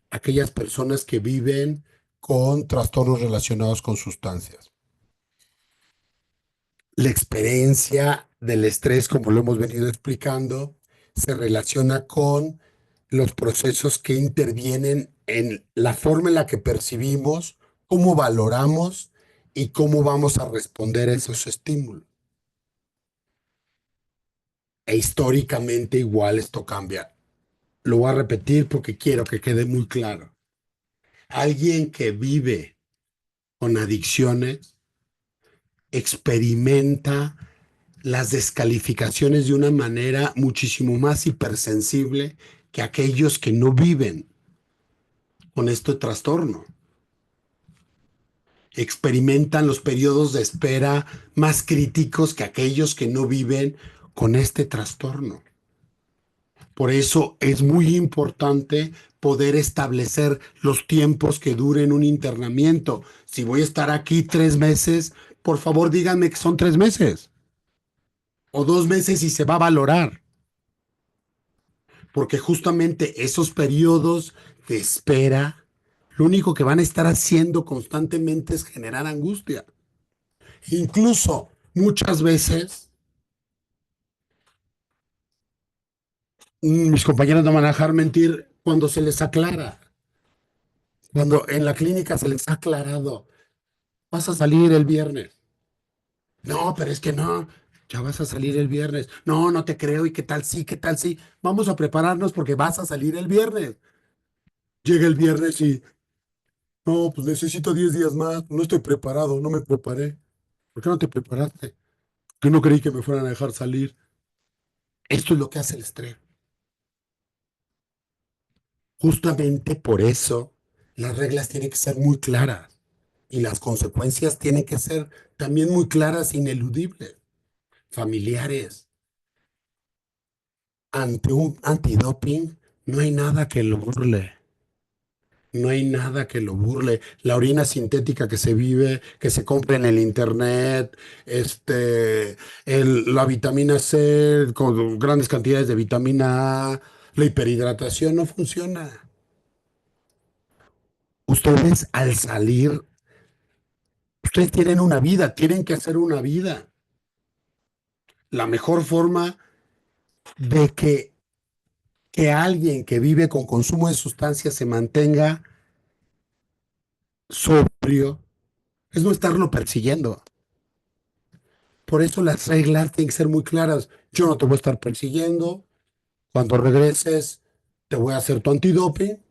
aquellas personas que viven con trastornos relacionados con sustancias. La experiencia del estrés, como lo hemos venido explicando, se relaciona con los procesos que intervienen en la forma en la que percibimos, cómo valoramos y cómo vamos a responder a esos estímulos. E históricamente igual esto cambia. Lo voy a repetir porque quiero que quede muy claro. Alguien que vive con adicciones experimenta las descalificaciones de una manera muchísimo más hipersensible que aquellos que no viven con este trastorno. Experimentan los periodos de espera más críticos que aquellos que no viven con este trastorno. Por eso es muy importante poder establecer los tiempos que duren un internamiento. Si voy a estar aquí 3 meses, por favor díganme que son 3 meses o 2 meses y se va a valorar, porque justamente esos periodos de espera, lo único que van a estar haciendo constantemente es generar angustia. Incluso muchas veces mis compañeros no van a dejar mentir cuando se les aclara, cuando en la clínica se les ha aclarado, vas a salir el viernes. No, pero es que no, ya vas a salir el viernes. No, no te creo. ¿Y qué tal sí? ¿Qué tal sí? Vamos a prepararnos porque vas a salir el viernes. Llega el viernes y, no, pues necesito 10 días más. No estoy preparado, no me preparé. ¿Por qué no te preparaste? Que no creí que me fueran a dejar salir. Esto es lo que hace el estrés. Justamente por eso las reglas tienen que ser muy claras y las consecuencias tienen que ser también muy claras, ineludibles, familiares. Ante un antidoping no hay nada que lo burle. No hay nada que lo burle. La orina sintética que se vive, que se compra en el internet, la vitamina C con grandes cantidades de vitamina A, la hiperhidratación no funciona. Ustedes al salir, ustedes tienen una vida, tienen que hacer una vida. La mejor forma de que alguien que vive con consumo de sustancias se mantenga sobrio es no estarlo persiguiendo. Por eso las reglas tienen que ser muy claras. Yo no te voy a estar persiguiendo. Cuando regreses, te voy a hacer tu antidoping.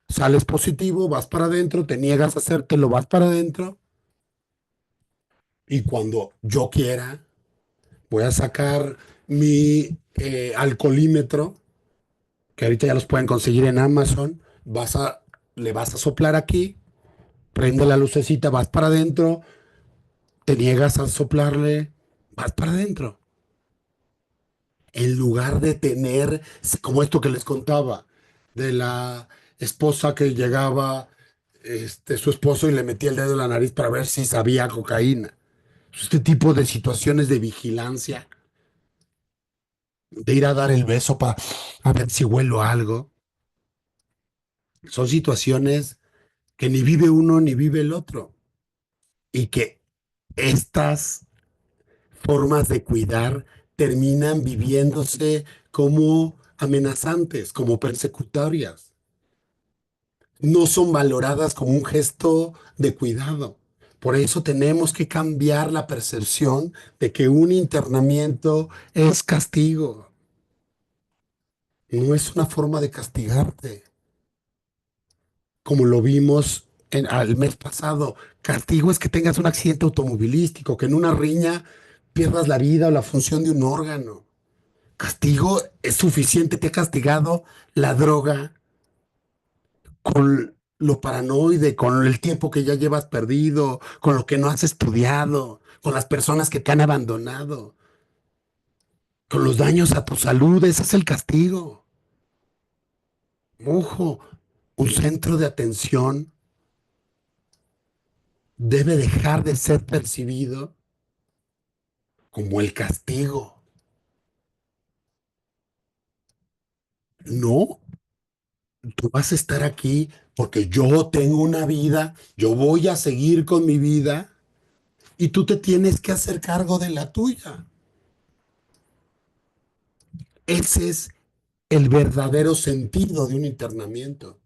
Sales positivo, vas para adentro, te niegas a hacértelo, vas para adentro. Y cuando yo quiera, voy a sacar mi alcoholímetro, que ahorita ya los pueden conseguir en Amazon. Le vas a soplar aquí, prende la lucecita, vas para adentro, te niegas a soplarle, vas para adentro. En lugar de tener, como esto que les contaba, de la esposa que llegaba, su esposo y le metía el dedo en la nariz para ver si sabía cocaína. Este tipo de situaciones de vigilancia, de ir a dar el beso para a ver si huelo algo, son situaciones que ni vive uno ni vive el otro. Y que estas formas de cuidar terminan viviéndose como amenazantes, como persecutorias. No son valoradas como un gesto de cuidado. Por eso tenemos que cambiar la percepción de que un internamiento es castigo. No es una forma de castigarte, como lo vimos el mes pasado. Castigo es que tengas un accidente automovilístico, que en una riña pierdas la vida o la función de un órgano. Castigo es suficiente, te ha castigado la droga con lo paranoide, con el tiempo que ya llevas perdido, con lo que no has estudiado, con las personas que te han abandonado, con los daños a tu salud. Ese es el castigo. Ojo, un centro de atención debe dejar de ser percibido como el castigo. No, Tú vas a estar aquí porque yo tengo una vida, yo voy a seguir con mi vida y tú te tienes que hacer cargo de la tuya. Ese es el verdadero sentido de un internamiento.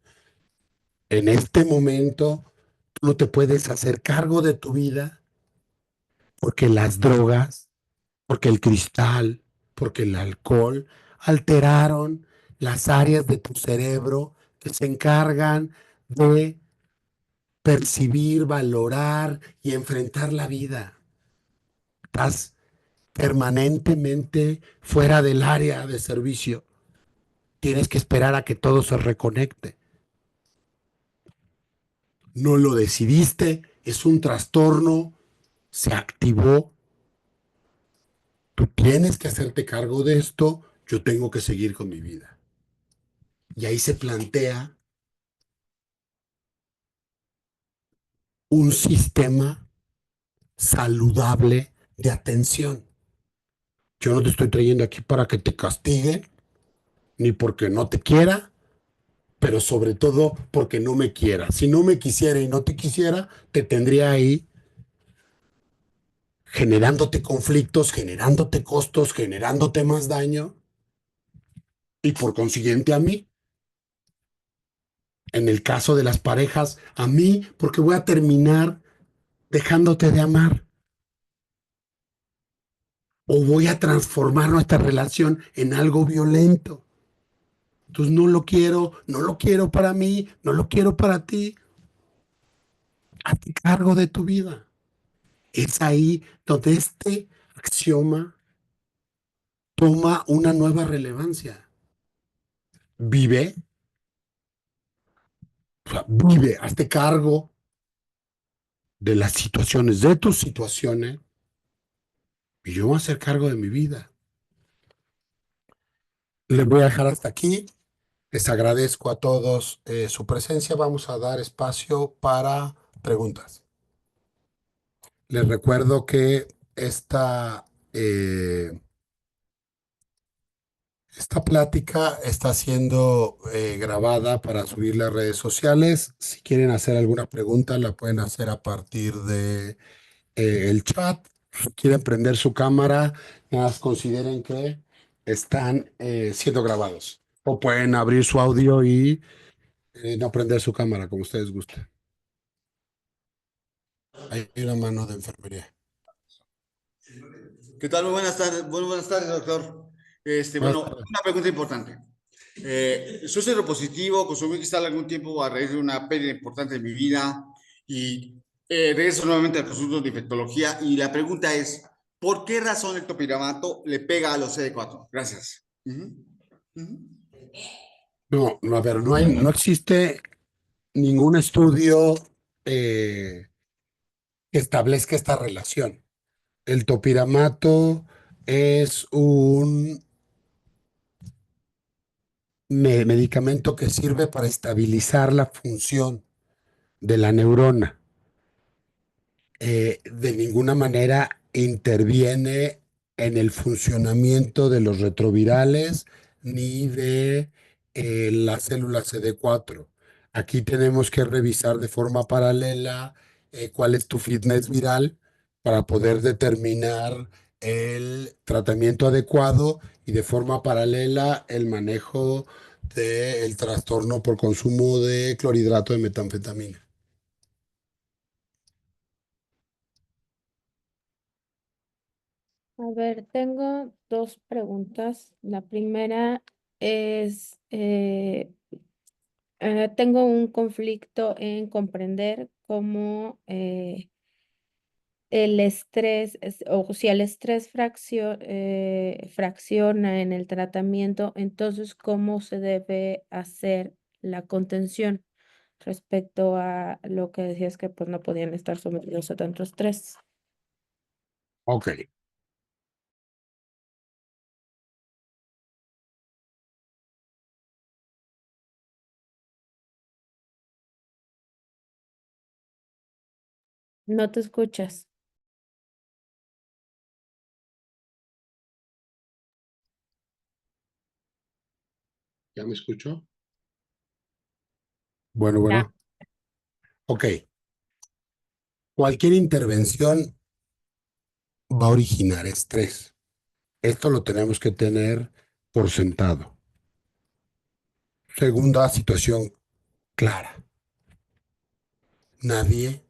En este momento, tú no te puedes hacer cargo de tu vida porque las drogas, porque el cristal, porque el alcohol alteraron las áreas de tu cerebro que se encargan de percibir, valorar y enfrentar la vida. Estás permanentemente fuera del área de servicio. Tienes que esperar a que todo se reconecte. No lo decidiste, es un trastorno, se activó. Tú tienes que hacerte cargo de esto, yo tengo que seguir con mi vida. Y ahí se plantea un sistema saludable de atención. Yo no te estoy trayendo aquí para que te castigue, ni porque no te quiera, pero sobre todo porque no me quiera. Si no me quisiera y no te quisiera, te tendría ahí generándote conflictos, generándote costos, generándote más daño y por consiguiente a mí. En el caso de las parejas, a mí, porque voy a terminar dejándote de amar o voy a transformar nuestra relación en algo violento. Entonces no lo quiero para mí, no lo quiero para ti. Hazte cargo de tu vida. Es ahí donde este axioma toma una nueva relevancia. Vive, o sea, vive, hazte cargo de las situaciones, de tus situaciones, y yo voy a hacer cargo de mi vida. Les voy a dejar hasta aquí. Les agradezco a todos su presencia. Vamos a dar espacio para preguntas. Les recuerdo que esta plática está siendo grabada para subir las redes sociales. Si quieren hacer alguna pregunta, la pueden hacer a partir de el chat. Si quieren prender su cámara, nada más consideren que están siendo grabados. O pueden abrir su audio y no prender su cámara, como ustedes gusten. Hay una mano de enfermería. ¿Qué tal? Muy buenas tardes, doctor. Buenas Bueno, tardes. una pregunta importante. Soy seropositivo, consumí cristal algún tiempo a raíz de una pérdida importante de mi vida y regreso nuevamente al consulto de infectología y la pregunta es, ¿por qué razón el topiramato le pega a los CD4? Gracias. No, no, a ver, no existe ningún estudio que establezca esta relación. El topiramato es un medicamento que sirve para estabilizar la función de la neurona. De ninguna manera interviene en el funcionamiento de los retrovirales ni de las células CD4. Aquí tenemos que revisar de forma paralela cuál es tu fitness viral para poder determinar el tratamiento adecuado y de forma paralela el manejo del trastorno por consumo de clorhidrato de metanfetamina. A ver, tengo dos preguntas. La primera es, tengo un conflicto en comprender cómo el estrés, o si el estrés fracciona en el tratamiento, entonces cómo se debe hacer la contención respecto a lo que decías que pues no podían estar sometidos a tanto estrés. Ok. No te escuchas. ¿Ya me escuchó? Bueno, Ya. bueno. Ok. Cualquier intervención va a originar estrés. Esto lo tenemos que tener por sentado. Segunda situación clara. Nadie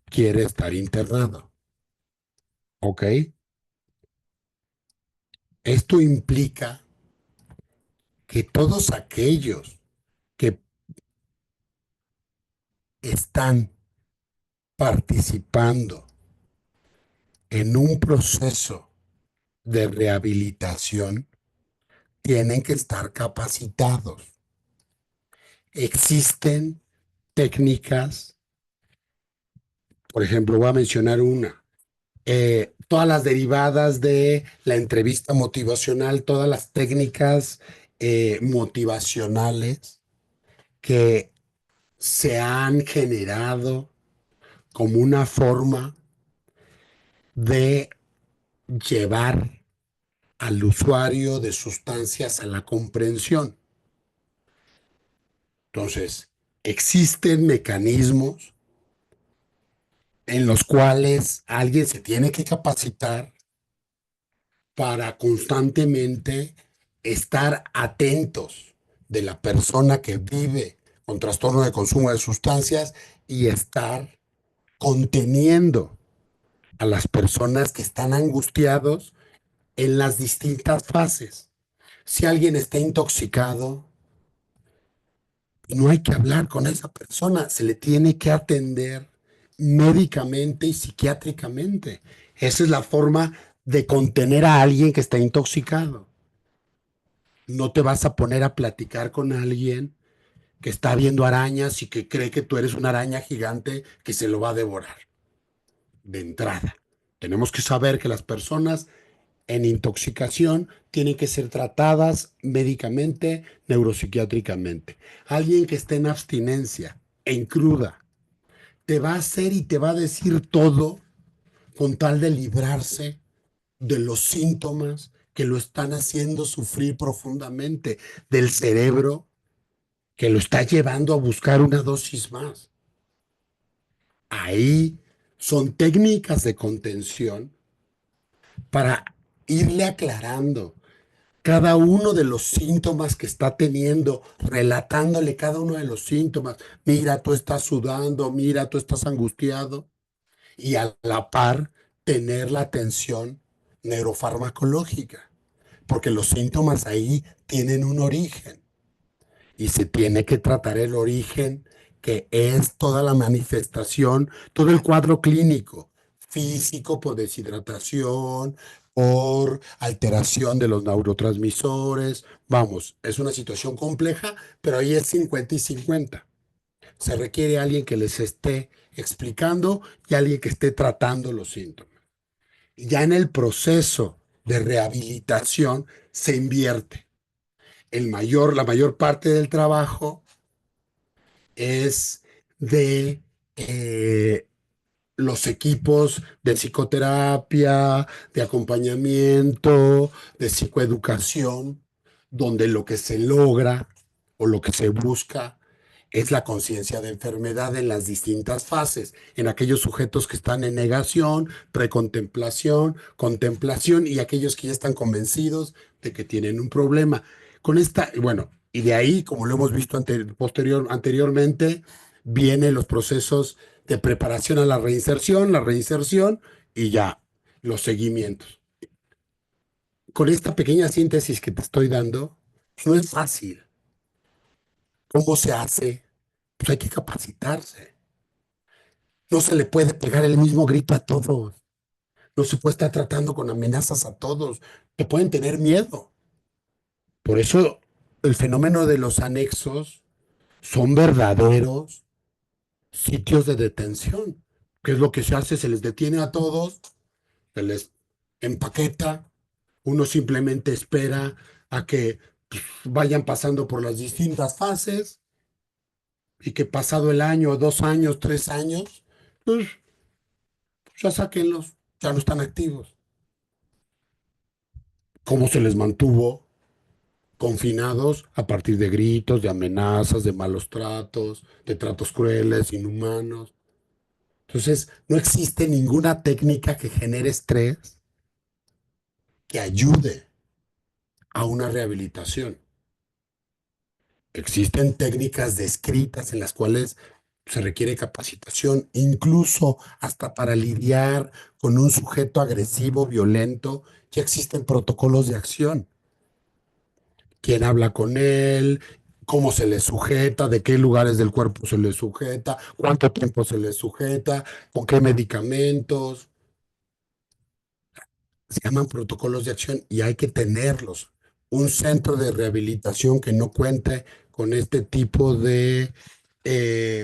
quiere estar internado. ¿Ok? Esto implica que todos aquellos que están participando en un proceso de rehabilitación tienen que estar capacitados. Existen técnicas, por ejemplo, voy a mencionar una. Todas las derivadas de la entrevista motivacional, todas las técnicas motivacionales que se han generado como una forma de llevar al usuario de sustancias a la comprensión. Entonces, existen mecanismos en los cuales alguien se tiene que capacitar para constantemente estar atentos de la persona que vive con trastorno de consumo de sustancias y estar conteniendo a las personas que están angustiados en las distintas fases. Si alguien está intoxicado, no hay que hablar con esa persona, se le tiene que atender médicamente y psiquiátricamente. Esa es la forma de contener a alguien que está intoxicado. No te vas a poner a platicar con alguien que está viendo arañas y que cree que tú eres una araña gigante que se lo va a devorar. De entrada, tenemos que saber que las personas en intoxicación tienen que ser tratadas médicamente, neuropsiquiátricamente. Alguien que esté en abstinencia, en cruda, te va a hacer y te va a decir todo con tal de librarse de los síntomas que lo están haciendo sufrir profundamente, del cerebro que lo está llevando a buscar una dosis más. Ahí son técnicas de contención para irle aclarando cada uno de los síntomas que está teniendo, relatándole cada uno de los síntomas. Mira, tú estás sudando, mira, tú estás angustiado. Y a la par, tener la atención neurofarmacológica, porque los síntomas ahí tienen un origen y se tiene que tratar el origen, que es toda la manifestación, todo el cuadro clínico, físico por deshidratación, por alteración de los neurotransmisores. Vamos, es una situación compleja, pero ahí es 50 y 50. Se requiere alguien que les esté explicando y alguien que esté tratando los síntomas. Ya en el proceso de rehabilitación se invierte. La mayor parte del trabajo es de los equipos de psicoterapia, de acompañamiento, de psicoeducación, donde lo que se logra o lo que se busca es la conciencia de enfermedad en las distintas fases, en aquellos sujetos que están en negación, precontemplación, contemplación y aquellos que ya están convencidos de que tienen un problema. Con esta, bueno, y de ahí, como lo hemos visto anteriormente, vienen los procesos de preparación a la reinserción y ya los seguimientos. Con esta pequeña síntesis que te estoy dando, no es fácil. ¿Cómo se hace? Pues hay que capacitarse. No se le puede pegar el mismo grito a todos. No se puede estar tratando con amenazas a todos. Que pueden tener miedo. Por eso el fenómeno de los anexos son verdaderos sitios de detención. ¿Qué es lo que se hace? Se les detiene a todos, se les empaqueta, uno simplemente espera a que pues, vayan pasando por las distintas fases y que pasado el año, 2 años, 3 años, pues ya sáquenlos, ya no están activos. ¿Cómo se les mantuvo? confinados a partir de gritos, de amenazas, de malos tratos, de tratos crueles, inhumanos. Entonces, no existe ninguna técnica que genere estrés que ayude a una rehabilitación. Existen técnicas descritas en las cuales se requiere capacitación, incluso hasta para lidiar con un sujeto agresivo, violento, ya existen protocolos de acción. Quién habla con él, cómo se le sujeta, de qué lugares del cuerpo se le sujeta, cuánto tiempo se le sujeta, con qué medicamentos. Se llaman protocolos de acción y hay que tenerlos. Un centro de rehabilitación que no cuente con este tipo de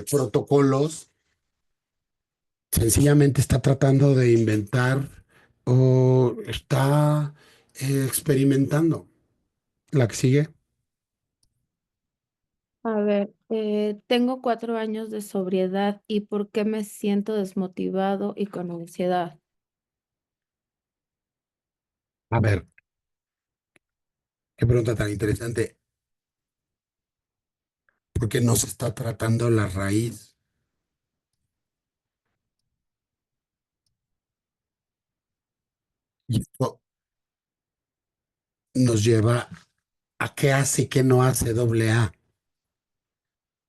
protocolos sencillamente está tratando de inventar o está experimentando. La que sigue. A ver, tengo 4 años de sobriedad y ¿por qué me siento desmotivado y con ansiedad? A ver, qué pregunta tan interesante. Porque no se está tratando la raíz. Y esto nos lleva a qué hace y qué no hace doble A.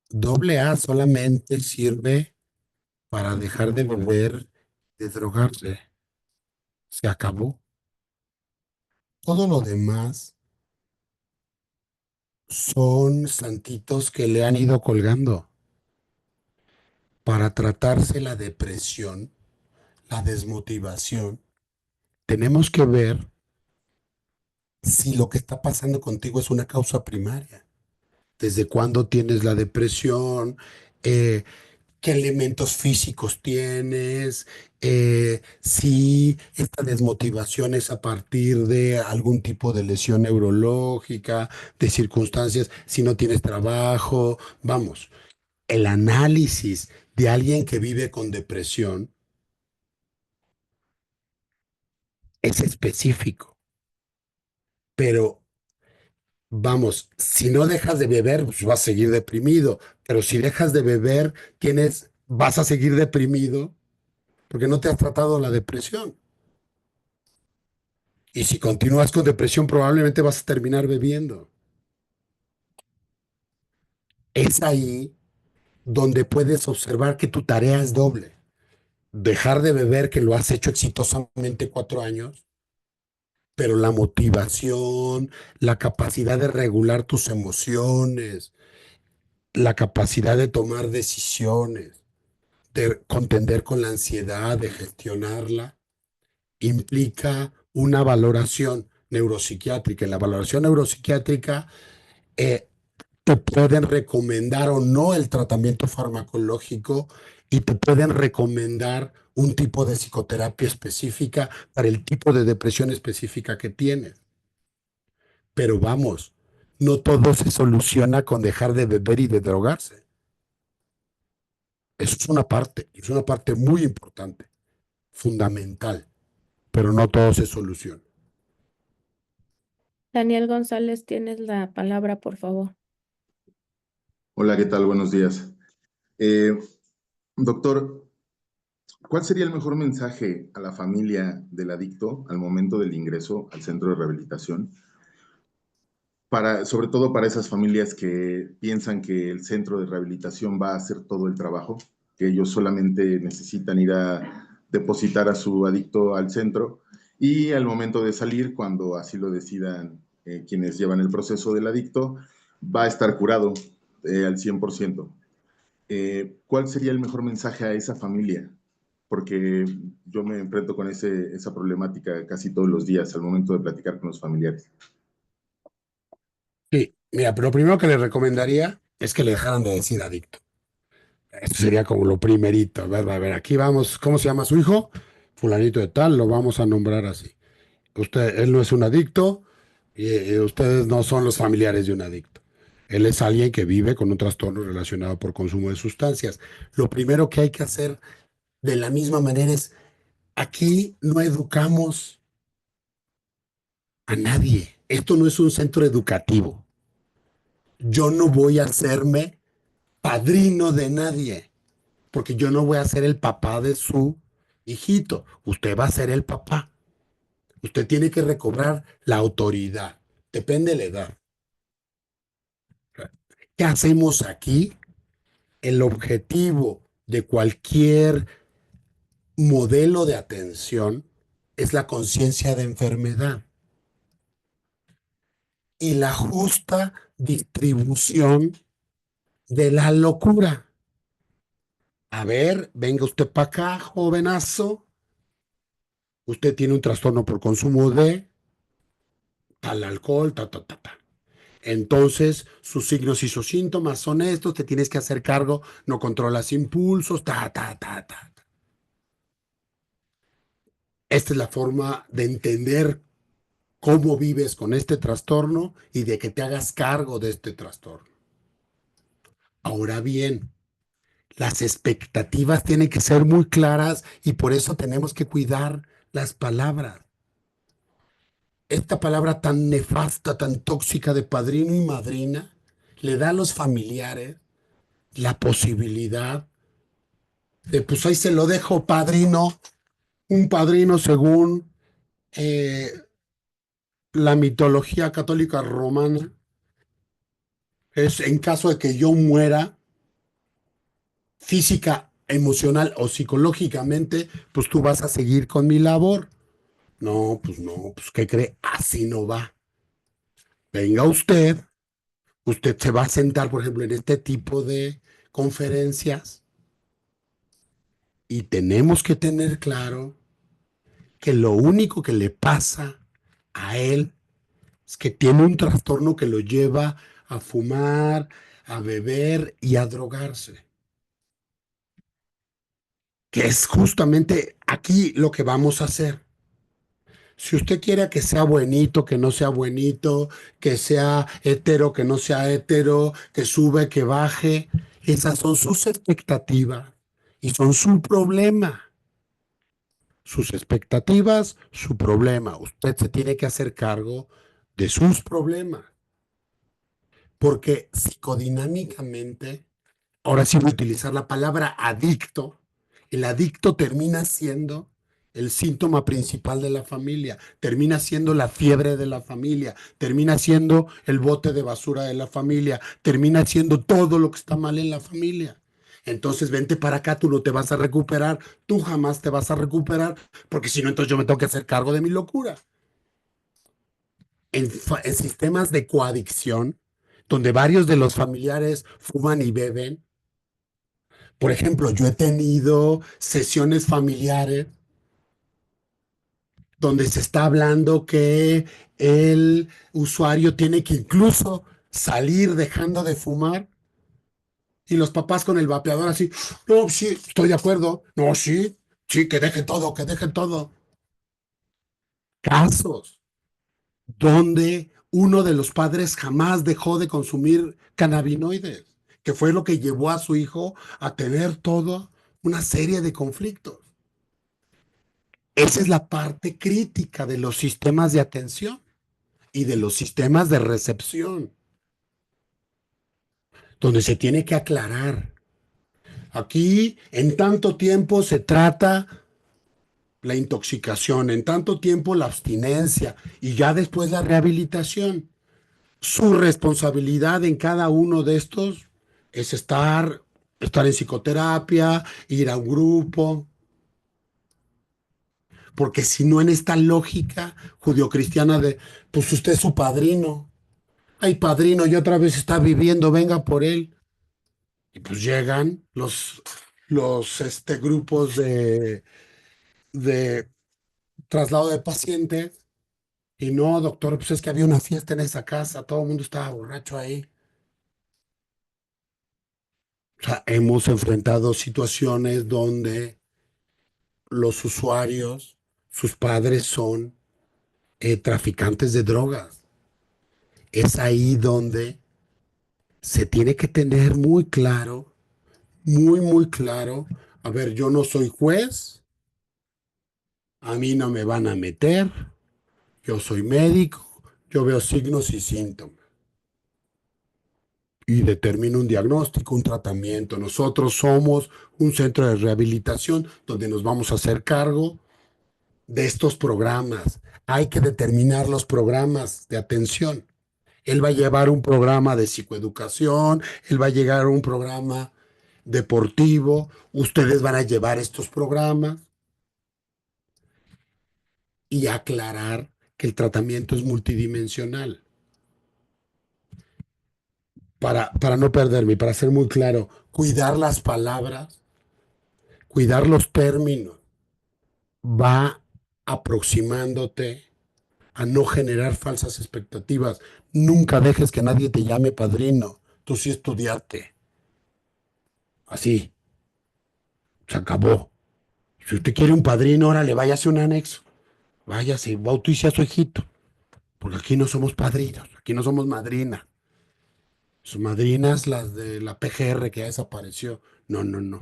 Doble A solamente sirve para dejar de beber, de drogarse. Se acabó. Todo lo demás son santitos que le han ido colgando para tratarse la depresión, la desmotivación. Tenemos que ver si lo que está pasando contigo es una causa primaria. ¿Desde cuándo tienes la depresión? Eh, ¿Qué elementos físicos tienes? Si esta desmotivación es a partir de algún tipo de lesión neurológica, de circunstancias, si no tienes trabajo. Vamos, el análisis de alguien que vive con depresión es específico, pero vamos, si no dejas de beber, pues vas a seguir deprimido, pero si dejas de beber, vas a seguir deprimido porque no te has tratado la depresión. Y si continúas con depresión, probablemente vas a terminar bebiendo. Es ahí donde puedes observar que tu tarea es doble. Dejar de beber, que lo has hecho exitosamente 4 años, pero la motivación, la capacidad de regular tus emociones, la capacidad de tomar decisiones, de contender con la ansiedad, de gestionarla, implica una valoración neuropsiquiátrica. En la valoración neuropsiquiátrica, eh, te pueden recomendar o no el tratamiento farmacológico y te pueden recomendar un tipo de psicoterapia específica para el tipo de depresión específica que tienes. Pero vamos, no todo se soluciona con dejar de beber y de drogarse. Eso es una parte muy importante, fundamental, pero no todo se soluciona. Daniel González, tienes la palabra, por favor. Hola, ¿qué tal? Buenos días. Eh, Doctor, ¿cuál sería el mejor mensaje a la familia del adicto al momento del ingreso al centro de rehabilitación? Sobre todo para esas familias que piensan que el centro de rehabilitación va a hacer todo el trabajo, que ellos solamente necesitan ir a depositar a su adicto al centro y al momento de salir, cuando así lo decidan quienes llevan el proceso del adicto, va a estar curado al 100%. ¿Cuál sería el mejor mensaje a esa familia? Porque yo me enfrento con esa problemática casi todos los días al momento de platicar con los familiares. Sí, mira, pero lo primero que le recomendaría es que le dejaran de decir adicto. Esto sería como lo primerito, ¿verdad? A ver, aquí vamos, ¿cómo se llama su hijo? Fulanito de tal, lo vamos a nombrar así. Él no es un adicto y ustedes no son los familiares de un adicto. Él es alguien que vive con un trastorno relacionado por consumo de sustancias. Lo primero que hay que hacer de la misma manera aquí no educamos a nadie. Esto no es un centro educativo. Yo no voy a hacerme padrino de nadie, porque yo no voy a ser el papá de su hijito. Usted va a ser el papá. Usted tiene que recobrar la autoridad. Depende de la edad. ¿Qué hacemos aquí? El objetivo de cualquier modelo de atención es la conciencia de enfermedad y la justa distribución de la locura. A ver, venga usted para acá, jovenazo. Usted tiene un trastorno por consumo de tal alcohol, ta, ta, ta, ta. Entonces, sus signos y sus síntomas son estos, te tienes que hacer cargo, no controlas impulsos, ta, ta, ta, ta. Esta es la forma de entender cómo vives con este trastorno y de que te hagas cargo de este trastorno. Ahora bien, las expectativas tienen que ser muy claras y por eso tenemos que cuidar las palabras. Esta palabra tan nefasta, tan tóxica de padrino y madrina, le da a los familiares la posibilidad de, pues ahí se lo dejo padrino, un padrino según la mitología católica romana, es en caso de que yo muera física, emocional o psicológicamente, pues tú vas a seguir con mi labor. No, pues ¿qué cree? Así no va. Venga usted se va a sentar, por ejemplo, en este tipo de conferencias y tenemos que tener claro que lo único que le pasa a él es que tiene un trastorno que lo lleva a fumar, a beber y a drogarse. Que es justamente aquí lo que vamos a hacer. Si usted quiere que sea buenito, que no sea buenito, que sea hetero, que no sea hetero, que sube, que baje, esas son sus expectativas y son su problema. Sus expectativas, su problema. Usted se tiene que hacer cargo de sus problemas. Porque psicodinámicamente, ahora sí voy a utilizar la palabra adicto, el adicto termina siendo el síntoma principal de la familia, termina siendo la fiebre de la familia, termina siendo el bote de basura de la familia, termina siendo todo lo que está mal en la familia. Entonces vente para acá, tú no te vas a recuperar, tú jamás te vas a recuperar, porque si no, entonces yo me tengo que hacer cargo de mi locura. En sistemas de coadicción, donde varios de los familiares fuman y beben, por ejemplo, yo he tenido sesiones familiares donde se está hablando que el usuario tiene que incluso salir dejando de fumar y los papás con el vapeador así, no, sí, estoy de acuerdo, no, sí, sí, que dejen todo, que dejen todo. Casos donde uno de los padres jamás dejó de consumir cannabinoides, que fue lo que llevó a su hijo a tener toda una serie de conflictos. Esa es la parte crítica de los sistemas de atención y de los sistemas de recepción, donde se tiene que aclarar. Aquí, en tanto tiempo se trata la intoxicación, en tanto tiempo la abstinencia y ya después la rehabilitación. Su responsabilidad en cada uno de estos es estar en psicoterapia, ir a un grupo, porque si no en esta lógica judio-cristiana de, pues usted es su padrino, ay padrino, y otra vez está viviendo, venga por él. Y pues llegan los grupos de traslado de pacientes, y no, doctor, pues es que había una fiesta en esa casa, todo el mundo estaba borracho ahí. O sea, hemos enfrentado situaciones donde los usuarios, sus padres son traficantes de drogas. Es ahí donde se tiene que tener muy claro, muy claro. A ver, yo no soy juez, a mí no me van a meter, yo soy médico, yo veo signos y síntomas y determino un diagnóstico, un tratamiento. Nosotros somos un centro de rehabilitación donde nos vamos a hacer cargo de estos programas. Hay que determinar los programas de atención. Él va a llevar un programa de psicoeducación, él va a llevar un programa deportivo, ustedes van a llevar estos programas y aclarar que el tratamiento es multidimensional. Para no perderme, para ser muy claro, cuidar las palabras, cuidar los términos, va aproximándote a no generar falsas expectativas. Nunca dejes que nadie te llame padrino. Tú sí estudiaste. Así, se acabó. Si usted quiere un padrino, órale, váyase a un anexo. Váyase, bautice a su hijito. Porque aquí no somos padrinos, aquí no somos madrinas. Sus madrinas, las de la PGR que ya desapareció. No, no, no.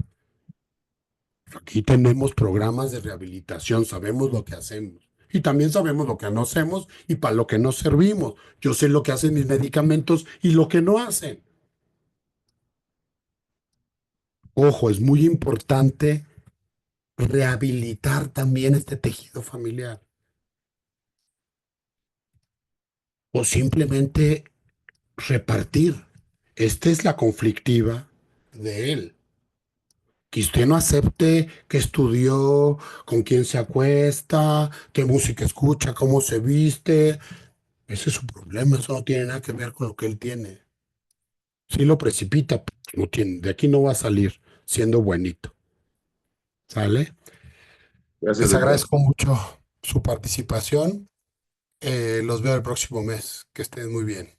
Aquí tenemos programas de rehabilitación, sabemos lo que hacemos. Y también sabemos lo que no hacemos y para lo que no servimos. Yo sé lo que hacen mis medicamentos y lo que no hacen. Ojo, es muy importante rehabilitar también este tejido familiar. O simplemente repartir. Esta es la conflictiva de él. Que usted no acepte que estudió, con quién se acuesta, qué música escucha, cómo se viste. Ese es su problema, eso no tiene nada que ver con lo que él tiene. Si lo precipita, pues, no tiene, de aquí no va a salir siendo buenito. ¿Sale? Gracias, Les doctor. agradezco mucho su participación. Los veo el próximo mes. Que estén muy bien.